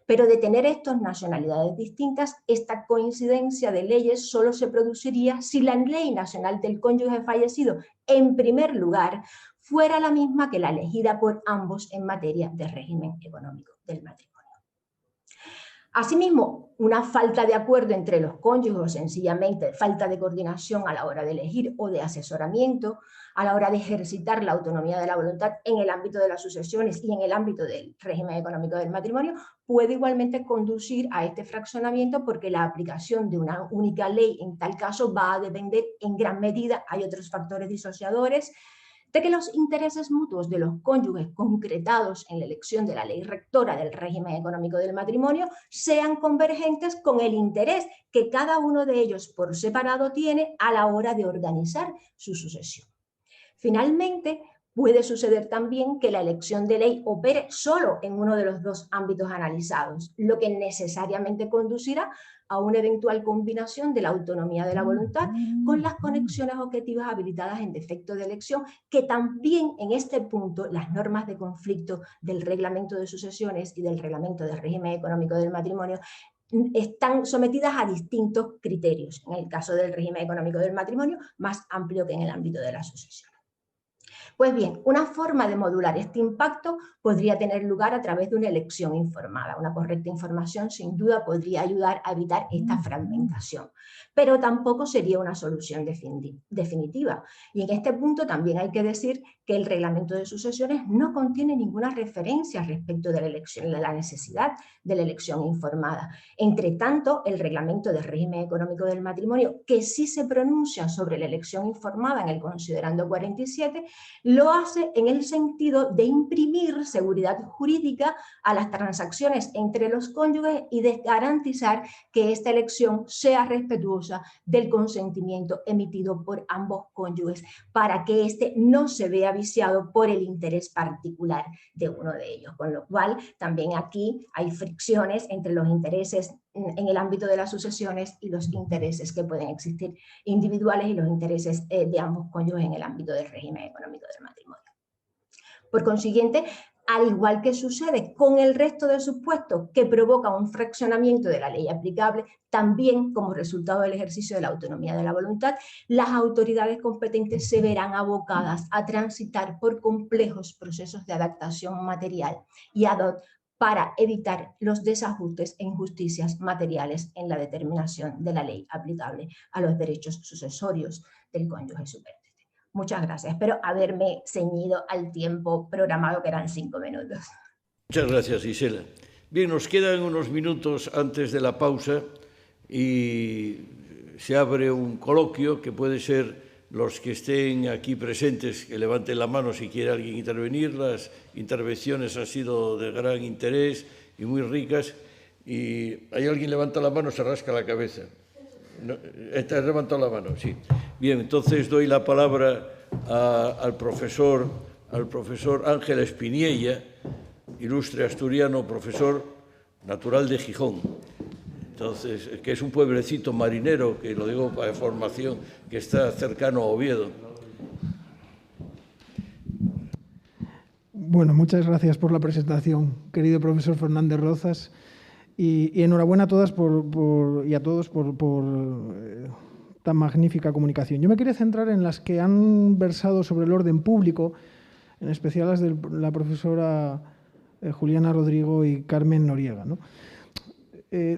Pero de tener estas nacionalidades distintas, esta coincidencia de leyes solo se produciría si la ley nacional del cónyuge fallecido, en primer lugar, fuera la misma que la elegida por ambos en materia de régimen económico del matrimonio. Asimismo, una falta de acuerdo entre los cónyuges, o sencillamente falta de coordinación a la hora de elegir o de asesoramiento, a la hora de ejercitar la autonomía de la voluntad en el ámbito de las sucesiones y en el ámbito del régimen económico del matrimonio, puede igualmente conducir a este fraccionamiento, porque la aplicación de una única ley en tal caso va a depender en gran medida, hay otros factores disociadores, de que los intereses mutuos de los cónyuges concretados en la elección de la ley rectora del régimen económico del matrimonio sean convergentes con el interés que cada uno de ellos por separado tiene a la hora de organizar su sucesión. Finalmente, puede suceder también que la elección de ley opere solo en uno de los dos ámbitos analizados, lo que necesariamente conducirá a una eventual combinación de la autonomía de la voluntad con las conexiones objetivas habilitadas en defecto de elección, que también en este punto las normas de conflicto del reglamento de sucesiones y del reglamento del régimen económico del matrimonio están sometidas a distintos criterios. En el caso del régimen económico del matrimonio, más amplio que en el ámbito de la sucesión. Pues bien, una forma de modular este impacto podría tener lugar a través de una elección informada. Una correcta información sin duda podría ayudar a evitar esta fragmentación, pero tampoco sería una solución definitiva. Y en este punto también hay que decir que el reglamento de sucesiones no contiene ninguna referencia respecto de la elección, de la necesidad de la elección informada. Entre tanto, el reglamento del régimen económico del matrimonio, que sí se pronuncia sobre la elección informada en el considerando 47, lo hace en el sentido de imprimir seguridad jurídica a las transacciones entre los cónyuges y de garantizar que esta elección sea respetuosa del consentimiento emitido por ambos cónyuges, para que éste no se vea viciado por el interés particular de uno de ellos. Con lo cual, también aquí hay fricciones entre los intereses en el ámbito de las sucesiones y los intereses que pueden existir individuales y los intereses de ambos cónyuges en el ámbito del régimen económico del matrimonio. Por consiguiente, al igual que sucede con el resto de supuestos que provoca un fraccionamiento de la ley aplicable, también como resultado del ejercicio de la autonomía de la voluntad, las autoridades competentes se verán abocadas a transitar por complejos procesos de adaptación material y ad hoc para evitar los desajustes e injusticias materiales en la determinación de la ley aplicable a los derechos sucesorios del cónyuge superviviente. Muchas gracias. Espero haberme ceñido al tiempo programado, que eran 5 minutos. Muchas gracias, Gisela. Bien, nos quedan unos minutos antes de la pausa y se abre un coloquio que puede ser los que estén aquí presentes, que levanten la mano si quiere alguien intervenir. Las intervenciones han sido de gran interés y muy ricas. Y hay alguien levanta la mano, se rasca la cabeza. No, ¿está levantado la mano? Sí. Bien, entonces doy la palabra al profesor Ángel Espiniella, ilustre asturiano, profesor natural de Gijón. Entonces, que es un pueblecito marinero, que lo digo para formación, que está cercano a Oviedo. Bueno, muchas gracias por la presentación, querido profesor Fernández Rozas, y enhorabuena a todas y a todos por tan magnífica comunicación. Yo me quería centrar en las que han versado sobre el orden público, en especial las de la profesora Juliana Rodrigo y Carmen Noriega, ¿no?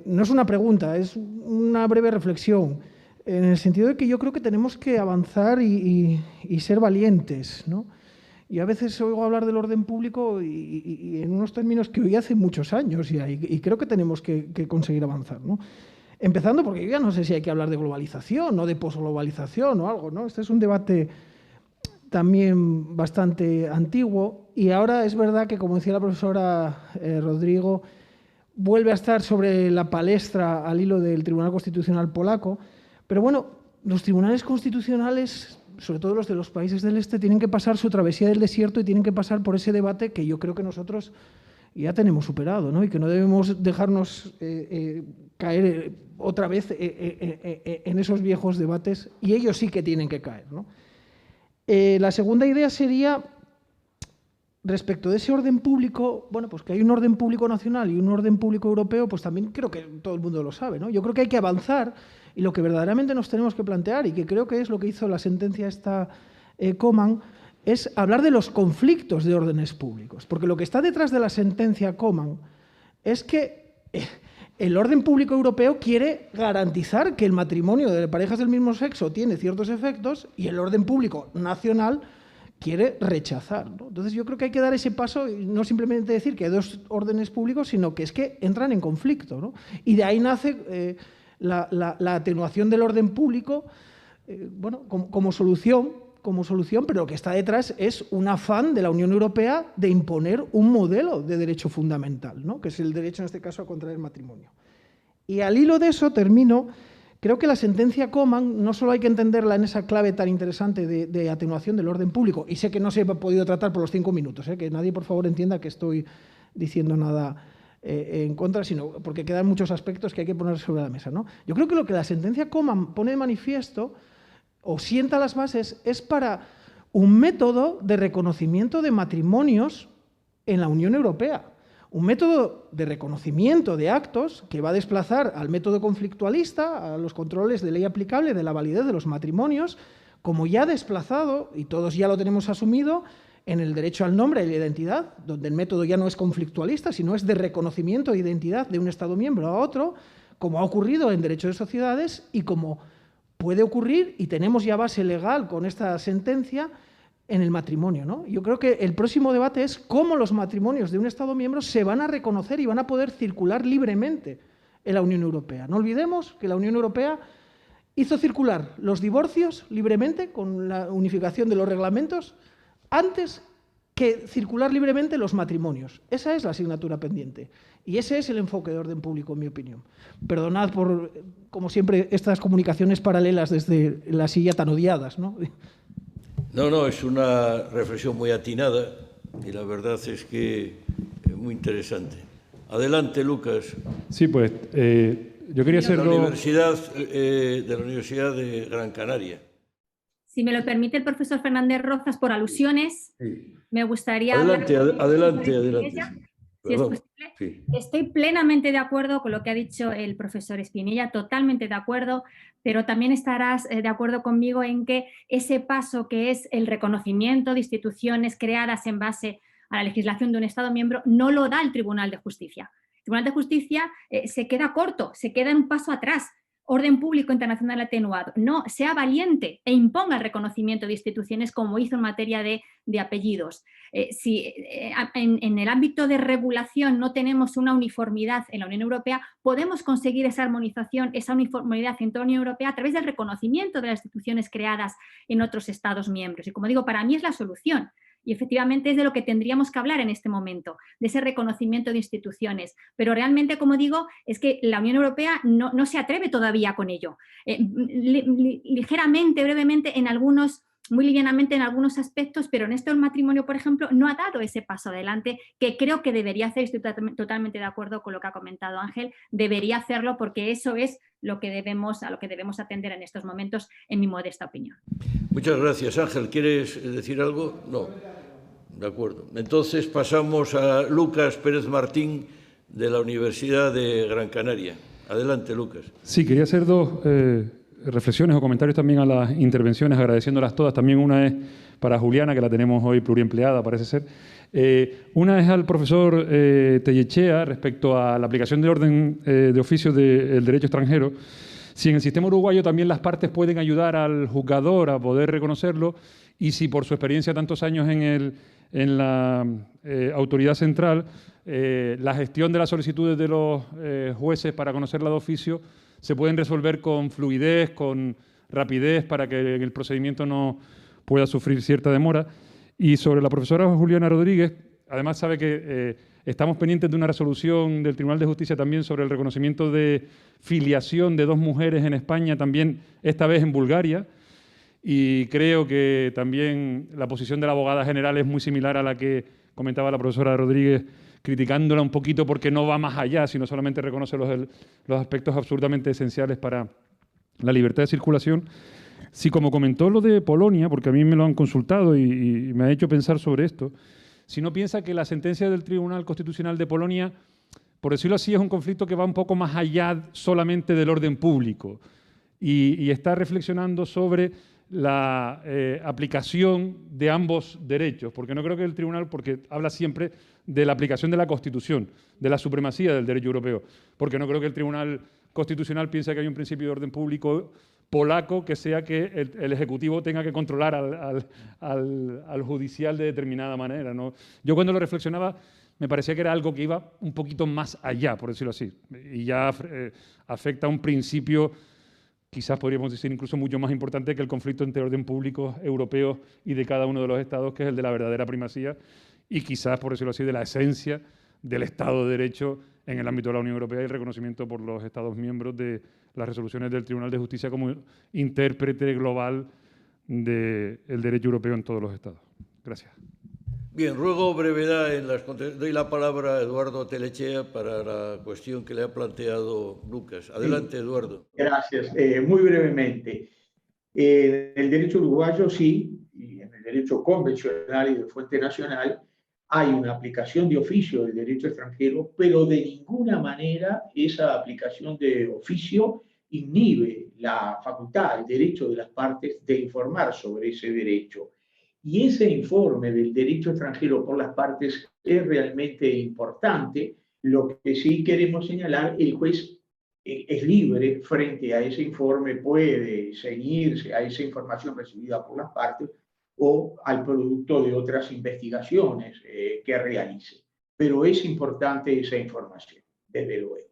No es una pregunta, es una breve reflexión, en el sentido de que yo creo que tenemos que avanzar y ser valientes, ¿no? Y a veces oigo hablar del orden público y en unos términos que hoy hace muchos años ya, y creo que tenemos que conseguir avanzar, ¿no? Empezando porque yo ya no sé si hay que hablar de globalización o de posglobalización o algo, ¿no? Este es un debate también bastante antiguo y ahora es verdad que, como decía la profesora Rodrigo, vuelve a estar sobre la palestra al hilo del Tribunal Constitucional polaco, pero bueno, los tribunales constitucionales, sobre todo los de los países del este, tienen que pasar su travesía del desierto y tienen que pasar por ese debate que yo creo que nosotros ya tenemos superado, ¿no? Y que no debemos dejarnos caer otra vez en esos viejos debates, y ellos sí que tienen que caer, ¿no? La segunda idea sería, respecto de ese orden público, bueno, pues que hay un orden público nacional y un orden público europeo, pues también creo que todo el mundo lo sabe, ¿no? Yo creo que hay que avanzar, y lo que verdaderamente nos tenemos que plantear, y que creo que es lo que hizo la sentencia esta Coman, es hablar de los conflictos de órdenes públicos. Porque lo que está detrás de la sentencia Coman es que el orden público europeo quiere garantizar que el matrimonio de parejas del mismo sexo tiene ciertos efectos y el orden público nacional quiere rechazar, ¿no? Entonces yo creo que hay que dar ese paso y no simplemente decir que hay dos órdenes públicos, sino que es que entran en conflicto, ¿no? Y de ahí nace la atenuación del orden público, bueno, como solución, pero lo que está detrás es un afán de la Unión Europea de imponer un modelo de derecho fundamental, ¿no? Que es el derecho, en este caso, a contraer matrimonio. Y al hilo de eso termino. Creo que la sentencia Coman no solo hay que entenderla en esa clave tan interesante de atenuación del orden público, y sé que no se ha podido tratar por los 5 minutos, que nadie por favor entienda que estoy diciendo nada en contra, sino porque quedan muchos aspectos que hay que poner sobre la mesa, ¿no? Yo creo que lo que la sentencia Coman pone de manifiesto o sienta las bases es para un método de reconocimiento de matrimonios en la Unión Europea. Un método de reconocimiento de actos que va a desplazar al método conflictualista, a los controles de ley aplicable de la validez de los matrimonios, como ya desplazado, y todos ya lo tenemos asumido, en el derecho al nombre y la identidad, donde el método ya no es conflictualista, sino es de reconocimiento de identidad de un Estado miembro a otro, como ha ocurrido en derecho de sociedades y como puede ocurrir, y tenemos ya base legal con esta sentencia, en el matrimonio, ¿no? Yo creo que el próximo debate es cómo los matrimonios de un Estado miembro se van a reconocer y van a poder circular libremente en la Unión Europea. No olvidemos que la Unión Europea hizo circular los divorcios libremente con la unificación de los reglamentos antes que circular libremente los matrimonios. Esa es la asignatura pendiente y ese es el enfoque de orden público, en mi opinión. Perdonad por, como siempre, estas comunicaciones paralelas desde la silla tan odiadas, ¿no? No, es una reflexión muy atinada y la verdad es que es muy interesante. Adelante, Lucas. Sí, pues yo quería hacer de la Universidad de Gran Canaria. Si me lo permite el profesor Fernández Rozas, por alusiones, sí. Me gustaría adelante, hablar... Adelante. Si es posible. Sí. Estoy plenamente de acuerdo con lo que ha dicho el profesor Espinilla, totalmente de acuerdo, pero también estarás de acuerdo conmigo en que ese paso que es el reconocimiento de instituciones creadas en base a la legislación de un Estado miembro no lo da el Tribunal de Justicia. El Tribunal de Justicia se queda corto, se queda en un paso atrás. Orden público internacional atenuado. No, sea valiente e imponga el reconocimiento de instituciones como hizo en materia de apellidos. Si en el ámbito de regulación no tenemos una uniformidad en la Unión Europea, podemos conseguir esa armonización, esa uniformidad en toda la Unión Europea a través del reconocimiento de las instituciones creadas en otros Estados miembros. Y como digo, para mí es la solución. Y efectivamente es de lo que tendríamos que hablar en este momento, de ese reconocimiento de instituciones. Pero realmente, como digo, es que la Unión Europea no se atreve todavía con ello. Ligeramente, brevemente, muy livianamente en algunos aspectos, pero en este matrimonio, por ejemplo, no ha dado ese paso adelante que creo que debería hacer. Estoy totalmente de acuerdo con lo que ha comentado Ángel, debería hacerlo porque eso es a lo que debemos atender en estos momentos, en mi modesta opinión. Muchas gracias. Ángel, ¿quieres decir algo? No. De acuerdo. Entonces pasamos a Lucas Pérez Martín de la Universidad de Gran Canaria. Adelante, Lucas. Sí, quería hacer dos reflexiones o comentarios también a las intervenciones, agradeciéndolas todas. También una es para Juliana, que la tenemos hoy pluriempleada, parece ser. Una es al profesor Tellechea respecto a la aplicación del orden de oficio del derecho extranjero. Si en el sistema uruguayo también las partes pueden ayudar al juzgador a poder reconocerlo y si por su experiencia tantos años en la autoridad central, la gestión de las solicitudes de los jueces para conocerla de oficio se pueden resolver con fluidez, con rapidez, para que el procedimiento no pueda sufrir cierta demora. Y sobre la profesora Juliana Rodríguez, además sabe que estamos pendientes de una resolución del Tribunal de Justicia también sobre el reconocimiento de filiación de 2 mujeres en España, también esta vez en Bulgaria, y creo que también la posición de la abogada general es muy similar a la que comentaba la profesora Rodríguez, criticándola un poquito porque no va más allá, sino solamente reconoce los aspectos absolutamente esenciales para la libertad de circulación. Si como comentó lo de Polonia, porque a mí me lo han consultado y me ha hecho pensar sobre esto, si no piensa que la sentencia del Tribunal Constitucional de Polonia, por decirlo así, es un conflicto que va un poco más allá solamente del orden público y está reflexionando sobre la aplicación de ambos derechos, porque no creo que el tribunal, porque habla siempre de la aplicación de la Constitución, de la supremacía del derecho europeo, porque no creo que el Tribunal Constitucional piense que hay un principio de orden público polaco que sea que el Ejecutivo tenga que controlar al judicial de determinada manera, ¿no? Yo cuando lo reflexionaba me parecía que era algo que iba un poquito más allá, por decirlo así, y ya afecta a un principio, quizás podríamos decir incluso mucho más importante que el conflicto entre orden público europeo y de cada uno de los estados, que es el de la verdadera primacía y quizás, por decirlo así, de la esencia del Estado de Derecho en el ámbito de la Unión Europea y el reconocimiento por los Estados miembros de las resoluciones del Tribunal de Justicia como intérprete global del derecho europeo en todos los estados. Gracias. Bien, ruego brevedad en las contestaciones. Doy la palabra a Eduardo Tellechea para la cuestión que le ha planteado Lucas. Adelante, Eduardo. Gracias. Muy brevemente. En el derecho uruguayo sí, y en el derecho convencional y de fuente nacional, hay una aplicación de oficio del derecho extranjero, pero de ninguna manera esa aplicación de oficio inhibe la facultad, el derecho de las partes de informar sobre ese derecho. Y ese informe del derecho extranjero por las partes es realmente importante. Lo que sí queremos señalar, el juez es libre frente a ese informe, puede ceñirse a esa información recibida por las partes o al producto de otras investigaciones que realice. Pero es importante esa información, desde luego.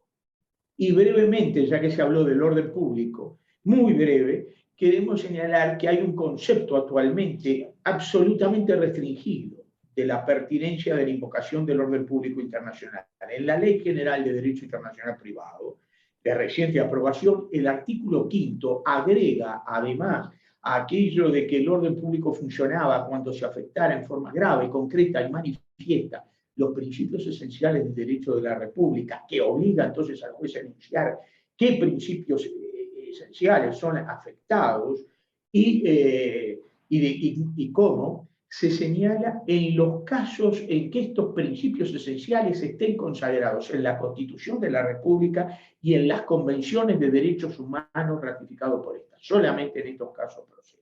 Y brevemente, ya que se habló del orden público, muy breve, queremos señalar que hay un concepto actualmente absolutamente restringido de la pertinencia de la invocación del orden público internacional. En la Ley General de Derecho Internacional Privado, de reciente aprobación, el artículo 5 agrega, además, a aquello de que el orden público funcionaba cuando se afectara en forma grave, concreta y manifiesta los principios esenciales del derecho de la República, que obliga entonces al juez a enunciar qué principios esenciales son afectados y cómo se señala en los casos en que estos principios esenciales estén consagrados en la Constitución de la República y en las convenciones de derechos humanos ratificados por esta. Solamente en estos casos procede.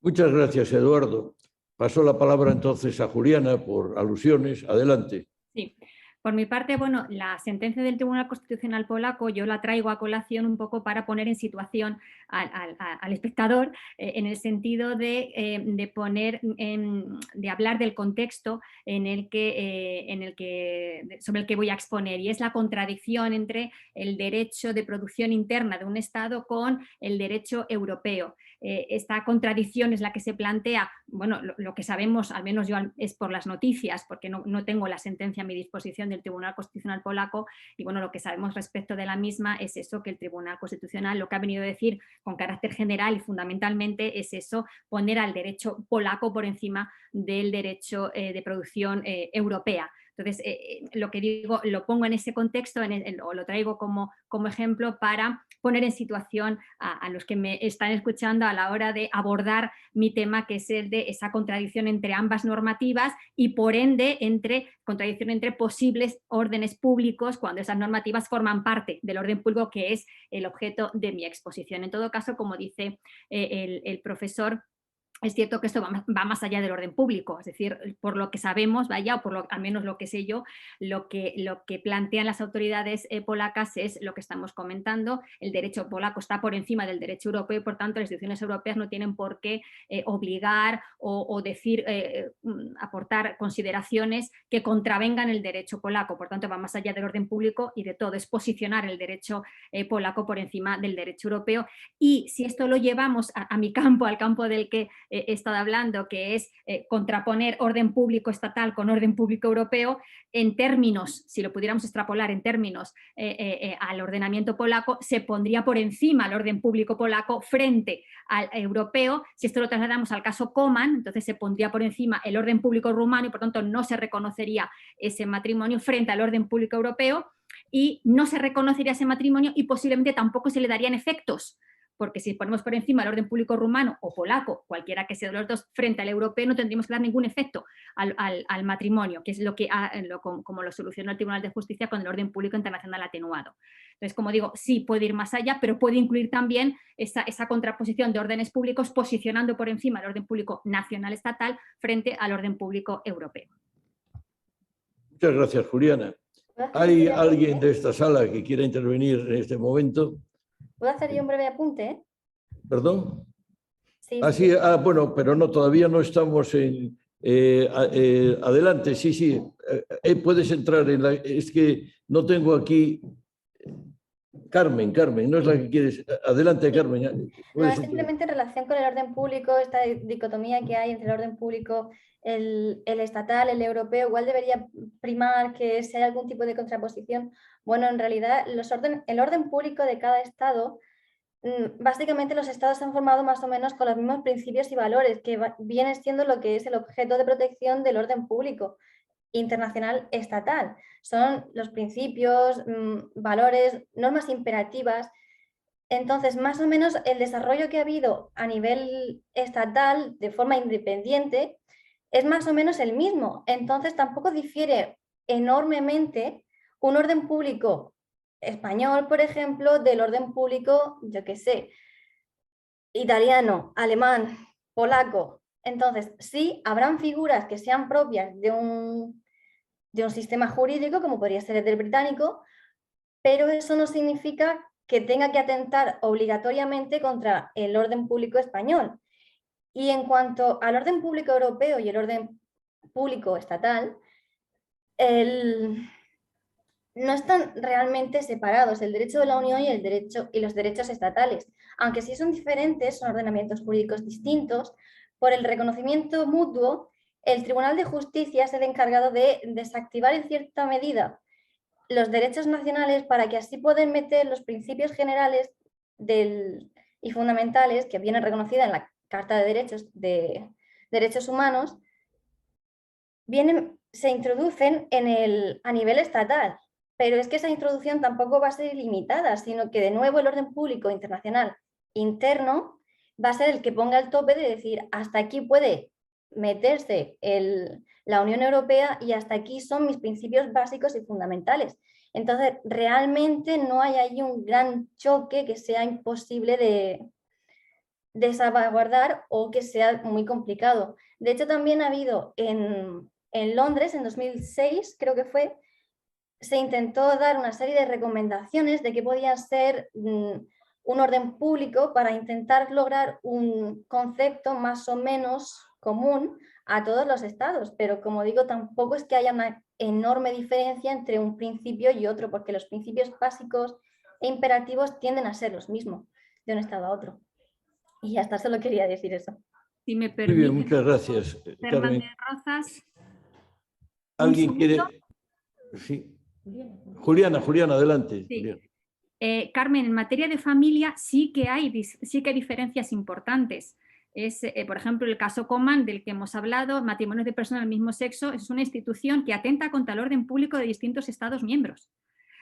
Muchas gracias, Eduardo. Paso la palabra entonces a Juliana por alusiones. Adelante. Sí. Por mi parte, bueno, la sentencia del Tribunal Constitucional polaco yo la traigo a colación un poco para poner en situación al espectador en el sentido de poner, de hablar del contexto sobre el que voy a exponer, y es la contradicción entre el derecho de producción interna de un Estado con el derecho europeo. Esta contradicción es la que se plantea, bueno, lo que sabemos, al menos yo, es por las noticias, porque no tengo la sentencia a mi disposición del Tribunal Constitucional polaco, y bueno, lo que sabemos respecto de la misma es eso, que el Tribunal Constitucional lo que ha venido a decir con carácter general y fundamentalmente es eso, poner al derecho polaco por encima del derecho de producción europea. Entonces, lo que digo, lo pongo en ese contexto, o lo traigo como ejemplo para poner en situación a los que me están escuchando a la hora de abordar mi tema, que es el de esa contradicción entre ambas normativas y, por ende, contradicción entre posibles órdenes públicos cuando esas normativas forman parte del orden público, que es el objeto de mi exposición. En todo caso, como dice el profesor, es cierto que esto va más allá del orden público, es decir, por lo que sabemos, o al menos lo que sé yo, lo que plantean las autoridades polacas es lo que estamos comentando. El derecho polaco está por encima del derecho europeo y, por tanto, las instituciones europeas no tienen por qué obligar o decir, aportar consideraciones que contravengan el derecho polaco. Por tanto, va más allá del orden público y de todo, es posicionar el derecho polaco por encima del derecho europeo. Y si esto lo llevamos a mi campo, al campo del que he estado hablando, que es contraponer orden público estatal con orden público europeo, en términos, si lo pudiéramos extrapolar en términos al ordenamiento polaco, se pondría por encima el orden público polaco frente al europeo. Si esto lo trasladamos al caso Coman, entonces se pondría por encima el orden público rumano y, por tanto, no se reconocería ese matrimonio frente al orden público europeo, y no se reconocería ese matrimonio y posiblemente tampoco se le darían efectos, porque si ponemos por encima el orden público rumano o polaco, cualquiera que sea de los dos, frente al europeo, no tendríamos que dar ningún efecto al matrimonio, que es como lo solucionó el Tribunal de Justicia con el orden público internacional atenuado. Entonces, como digo, sí puede ir más allá, pero puede incluir también esa contraposición de órdenes públicos, posicionando por encima el orden público nacional estatal frente al orden público europeo. Muchas gracias, Juliana. ¿Hay alguien de esta sala que quiera intervenir en este momento? ¿Puedo hacer yo un breve apunte? ¿Perdón? Sí. Sí, bueno, pero no, todavía no estamos en... adelante, sí. Puedes entrar en la... Es que no tengo aquí... Carmen, no es la que quieres... Adelante, Carmen. No, simplemente en relación con el orden público, esta dicotomía que hay entre el orden público, el estatal, el europeo, igual debería primar que si hay algún tipo de contraposición. Bueno, en realidad el orden público de cada estado, básicamente los estados se han formado más o menos con los mismos principios y valores, que viene siendo lo que es el objeto de protección del orden público internacional estatal. Son los principios, valores, normas imperativas. Entonces, más o menos el desarrollo que ha habido a nivel estatal de forma independiente es más o menos el mismo. Entonces, tampoco difiere enormemente un orden público español, por ejemplo, del orden público, yo qué sé, italiano, alemán, polaco. Entonces, sí, habrán figuras que sean propias de un sistema jurídico, como podría ser el del británico, pero eso no significa que tenga que atentar obligatoriamente contra el orden público español. Y en cuanto al orden público europeo y el orden público estatal, no están realmente separados el derecho de la Unión y los derechos estatales. Aunque sí son diferentes, son ordenamientos jurídicos distintos. Por el reconocimiento mutuo, el Tribunal de Justicia es el encargado de desactivar en cierta medida los derechos nacionales para que así puedan meter los principios generales y fundamentales que vienen reconocidas en la Carta de Derechos Humanos, vienen se introducen a nivel estatal, pero es que esa introducción tampoco va a ser ilimitada, sino que de nuevo el orden público internacional interno va a ser el que ponga el tope de decir hasta aquí puede meterse la Unión Europea y hasta aquí son mis principios básicos y fundamentales. Entonces, realmente no hay ahí un gran choque que sea imposible de salvaguardar o que sea muy complicado. De hecho, también ha habido en Londres, en 2006, creo que fue, se intentó dar una serie de recomendaciones de que podía ser un orden público para intentar lograr un concepto más o menos común a todos los estados, pero como digo, tampoco es que haya una enorme diferencia entre un principio y otro, porque los principios básicos e imperativos tienden a ser los mismos de un estado a otro. Y hasta solo quería decir eso. Si me permite, muy bien, muchas gracias, Carmen. Rozas. ¿Alguien quiere? Sí. Juliana, adelante. Sí. Juliana. Carmen, en materia de familia sí que hay diferencias importantes. Por ejemplo, el caso Coman, del que hemos hablado, matrimonios de personas del mismo sexo, es una institución que atenta contra el orden público de distintos Estados miembros.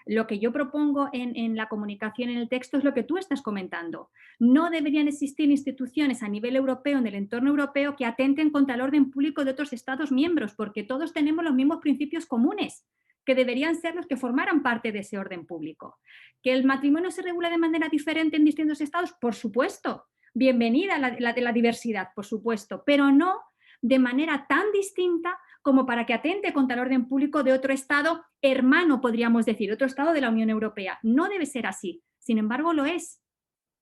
Lo que yo propongo en la comunicación, en el texto, es lo que tú estás comentando. No deberían existir instituciones a nivel europeo, en el entorno europeo, que atenten contra el orden público de otros Estados miembros, porque todos tenemos los mismos principios comunes, que deberían ser los que formaran parte de ese orden público. ¿Que el matrimonio se regula de manera diferente en distintos estados? Por supuesto. Bienvenida la diversidad, por supuesto, pero no de manera tan distinta como para que atente contra el orden público de otro estado hermano, podríamos decir, otro estado de la Unión Europea. No debe ser así. Sin embargo, lo es.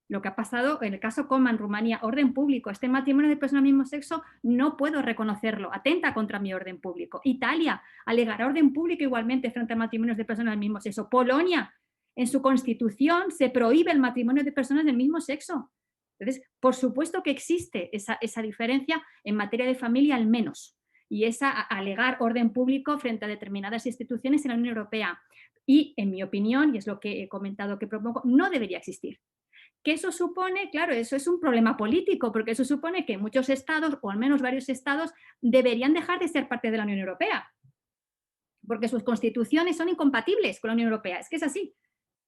Lo que ha pasado en el caso Coman, Rumanía, orden público. Este matrimonio de personas del mismo sexo no puedo reconocerlo, atenta contra mi orden público. Italia alegará orden público igualmente frente a matrimonios de personas del mismo sexo. Polonia, en su constitución se prohíbe el matrimonio de personas del mismo sexo. Entonces, por supuesto que existe esa diferencia en materia de familia al menos, y esa alegar orden público frente a determinadas instituciones en la Unión Europea. Y, en mi opinión, y es lo que he comentado que propongo, no debería existir. ¿Qué eso supone? Claro, eso es un problema político, porque eso supone que muchos estados, o al menos varios estados, deberían dejar de ser parte de la Unión Europea, porque sus constituciones son incompatibles con la Unión Europea. Es que es así.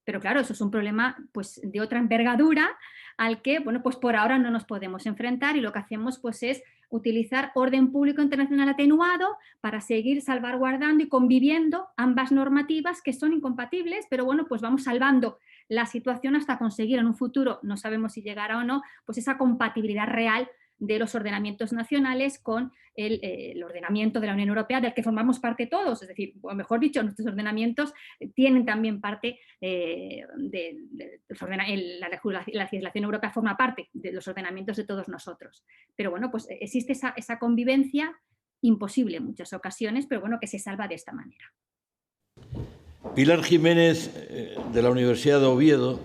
Pero claro, eso es un problema pues, de otra envergadura al que, bueno, pues por ahora no nos podemos enfrentar, y lo que hacemos pues, es utilizar orden público internacional atenuado para seguir salvaguardando y conviviendo ambas normativas que son incompatibles, pero bueno, pues vamos salvando la situación hasta conseguir en un futuro, no sabemos si llegará o no, pues esa compatibilidad real de los ordenamientos nacionales con el ordenamiento de la Unión Europea, del que formamos parte todos. Es decir, o mejor dicho, nuestros ordenamientos tienen también parte la legislación europea forma parte de los ordenamientos de todos nosotros. Pero bueno, pues existe esa convivencia imposible en muchas ocasiones, pero bueno, que se salva de esta manera. Pilar Jiménez, de la Universidad de Oviedo,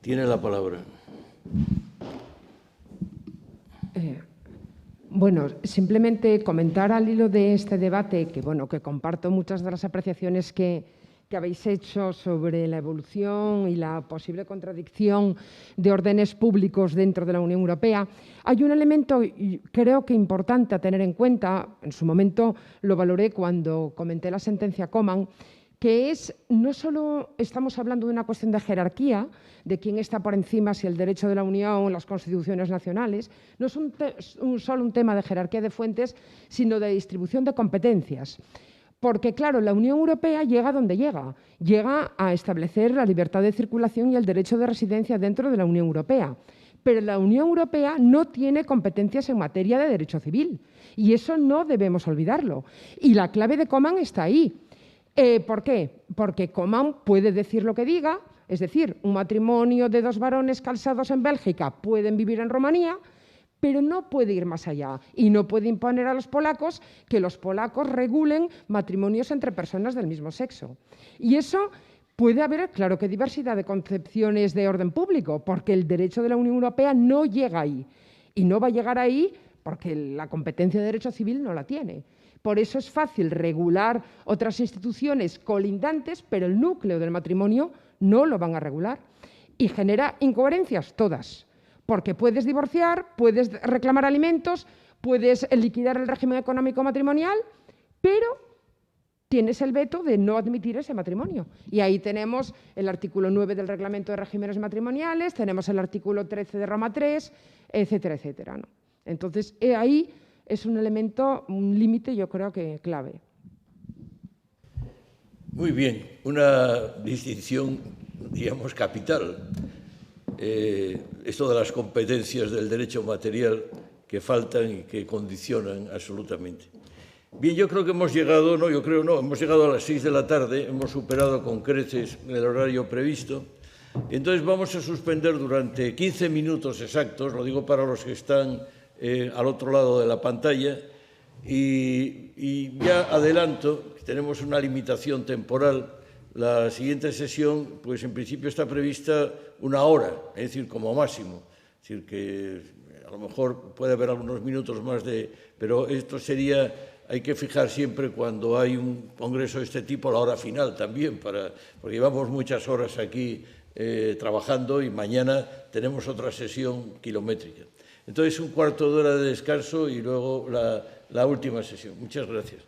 tiene la palabra. Bueno, simplemente comentar al hilo de este debate que, bueno, que comparto muchas de las apreciaciones que habéis hecho sobre la evolución y la posible contradicción de órdenes públicos dentro de la Unión Europea. Hay un elemento, creo que importante a tener en cuenta, en su momento lo valoré cuando comenté la sentencia Coman, que es, no solo estamos hablando de una cuestión de jerarquía, de quién está por encima, si el derecho de la Unión o las constituciones nacionales, no es solo un tema de jerarquía de fuentes, sino de distribución de competencias. Porque, claro, la Unión Europea llega donde llega. Llega a establecer la libertad de circulación y el derecho de residencia dentro de la Unión Europea. Pero la Unión Europea no tiene competencias en materia de derecho civil. Y eso no debemos olvidarlo. Y la clave de Coman está ahí. ¿Por qué? Porque Coman puede decir lo que diga, es decir, un matrimonio de dos varones casados en Bélgica pueden vivir en Rumanía, pero no puede ir más allá y no puede imponer a los polacos que los polacos regulen matrimonios entre personas del mismo sexo. Y eso puede haber, claro que diversidad de concepciones de orden público, porque el derecho de la Unión Europea no llega ahí y no va a llegar ahí porque la competencia de derecho civil no la tiene. Por eso es fácil regular otras instituciones colindantes, pero el núcleo del matrimonio no lo van a regular. Y genera incoherencias todas, porque puedes divorciar, puedes reclamar alimentos, puedes liquidar el régimen económico matrimonial, pero tienes el veto de no admitir ese matrimonio. Y ahí tenemos el artículo 9 del Reglamento de Regímenes Matrimoniales, tenemos el artículo 13 de Roma III, etcétera, etcétera, ¿no? Entonces, ahí es un elemento, un límite, yo creo que clave. Muy bien, una distinción, digamos, capital. Esto de las competencias del derecho material que faltan y que condicionan absolutamente. Bien, yo creo que hemos llegado, hemos llegado a las 6 de la tarde, hemos superado con creces el horario previsto. Entonces vamos a suspender durante 15 minutos exactos, lo digo para los que están al otro lado de la pantalla, y ya adelanto, tenemos una limitación temporal. La siguiente sesión, pues en principio está prevista 1 hora, es decir, como máximo. Es decir, que a lo mejor puede haber algunos minutos más pero esto sería, hay que fijar siempre cuando hay un congreso de este tipo la hora final también, porque llevamos muchas horas aquí trabajando y mañana tenemos otra sesión kilométrica. Entonces, 1/4 de hora de descanso y luego la última sesión. Muchas gracias.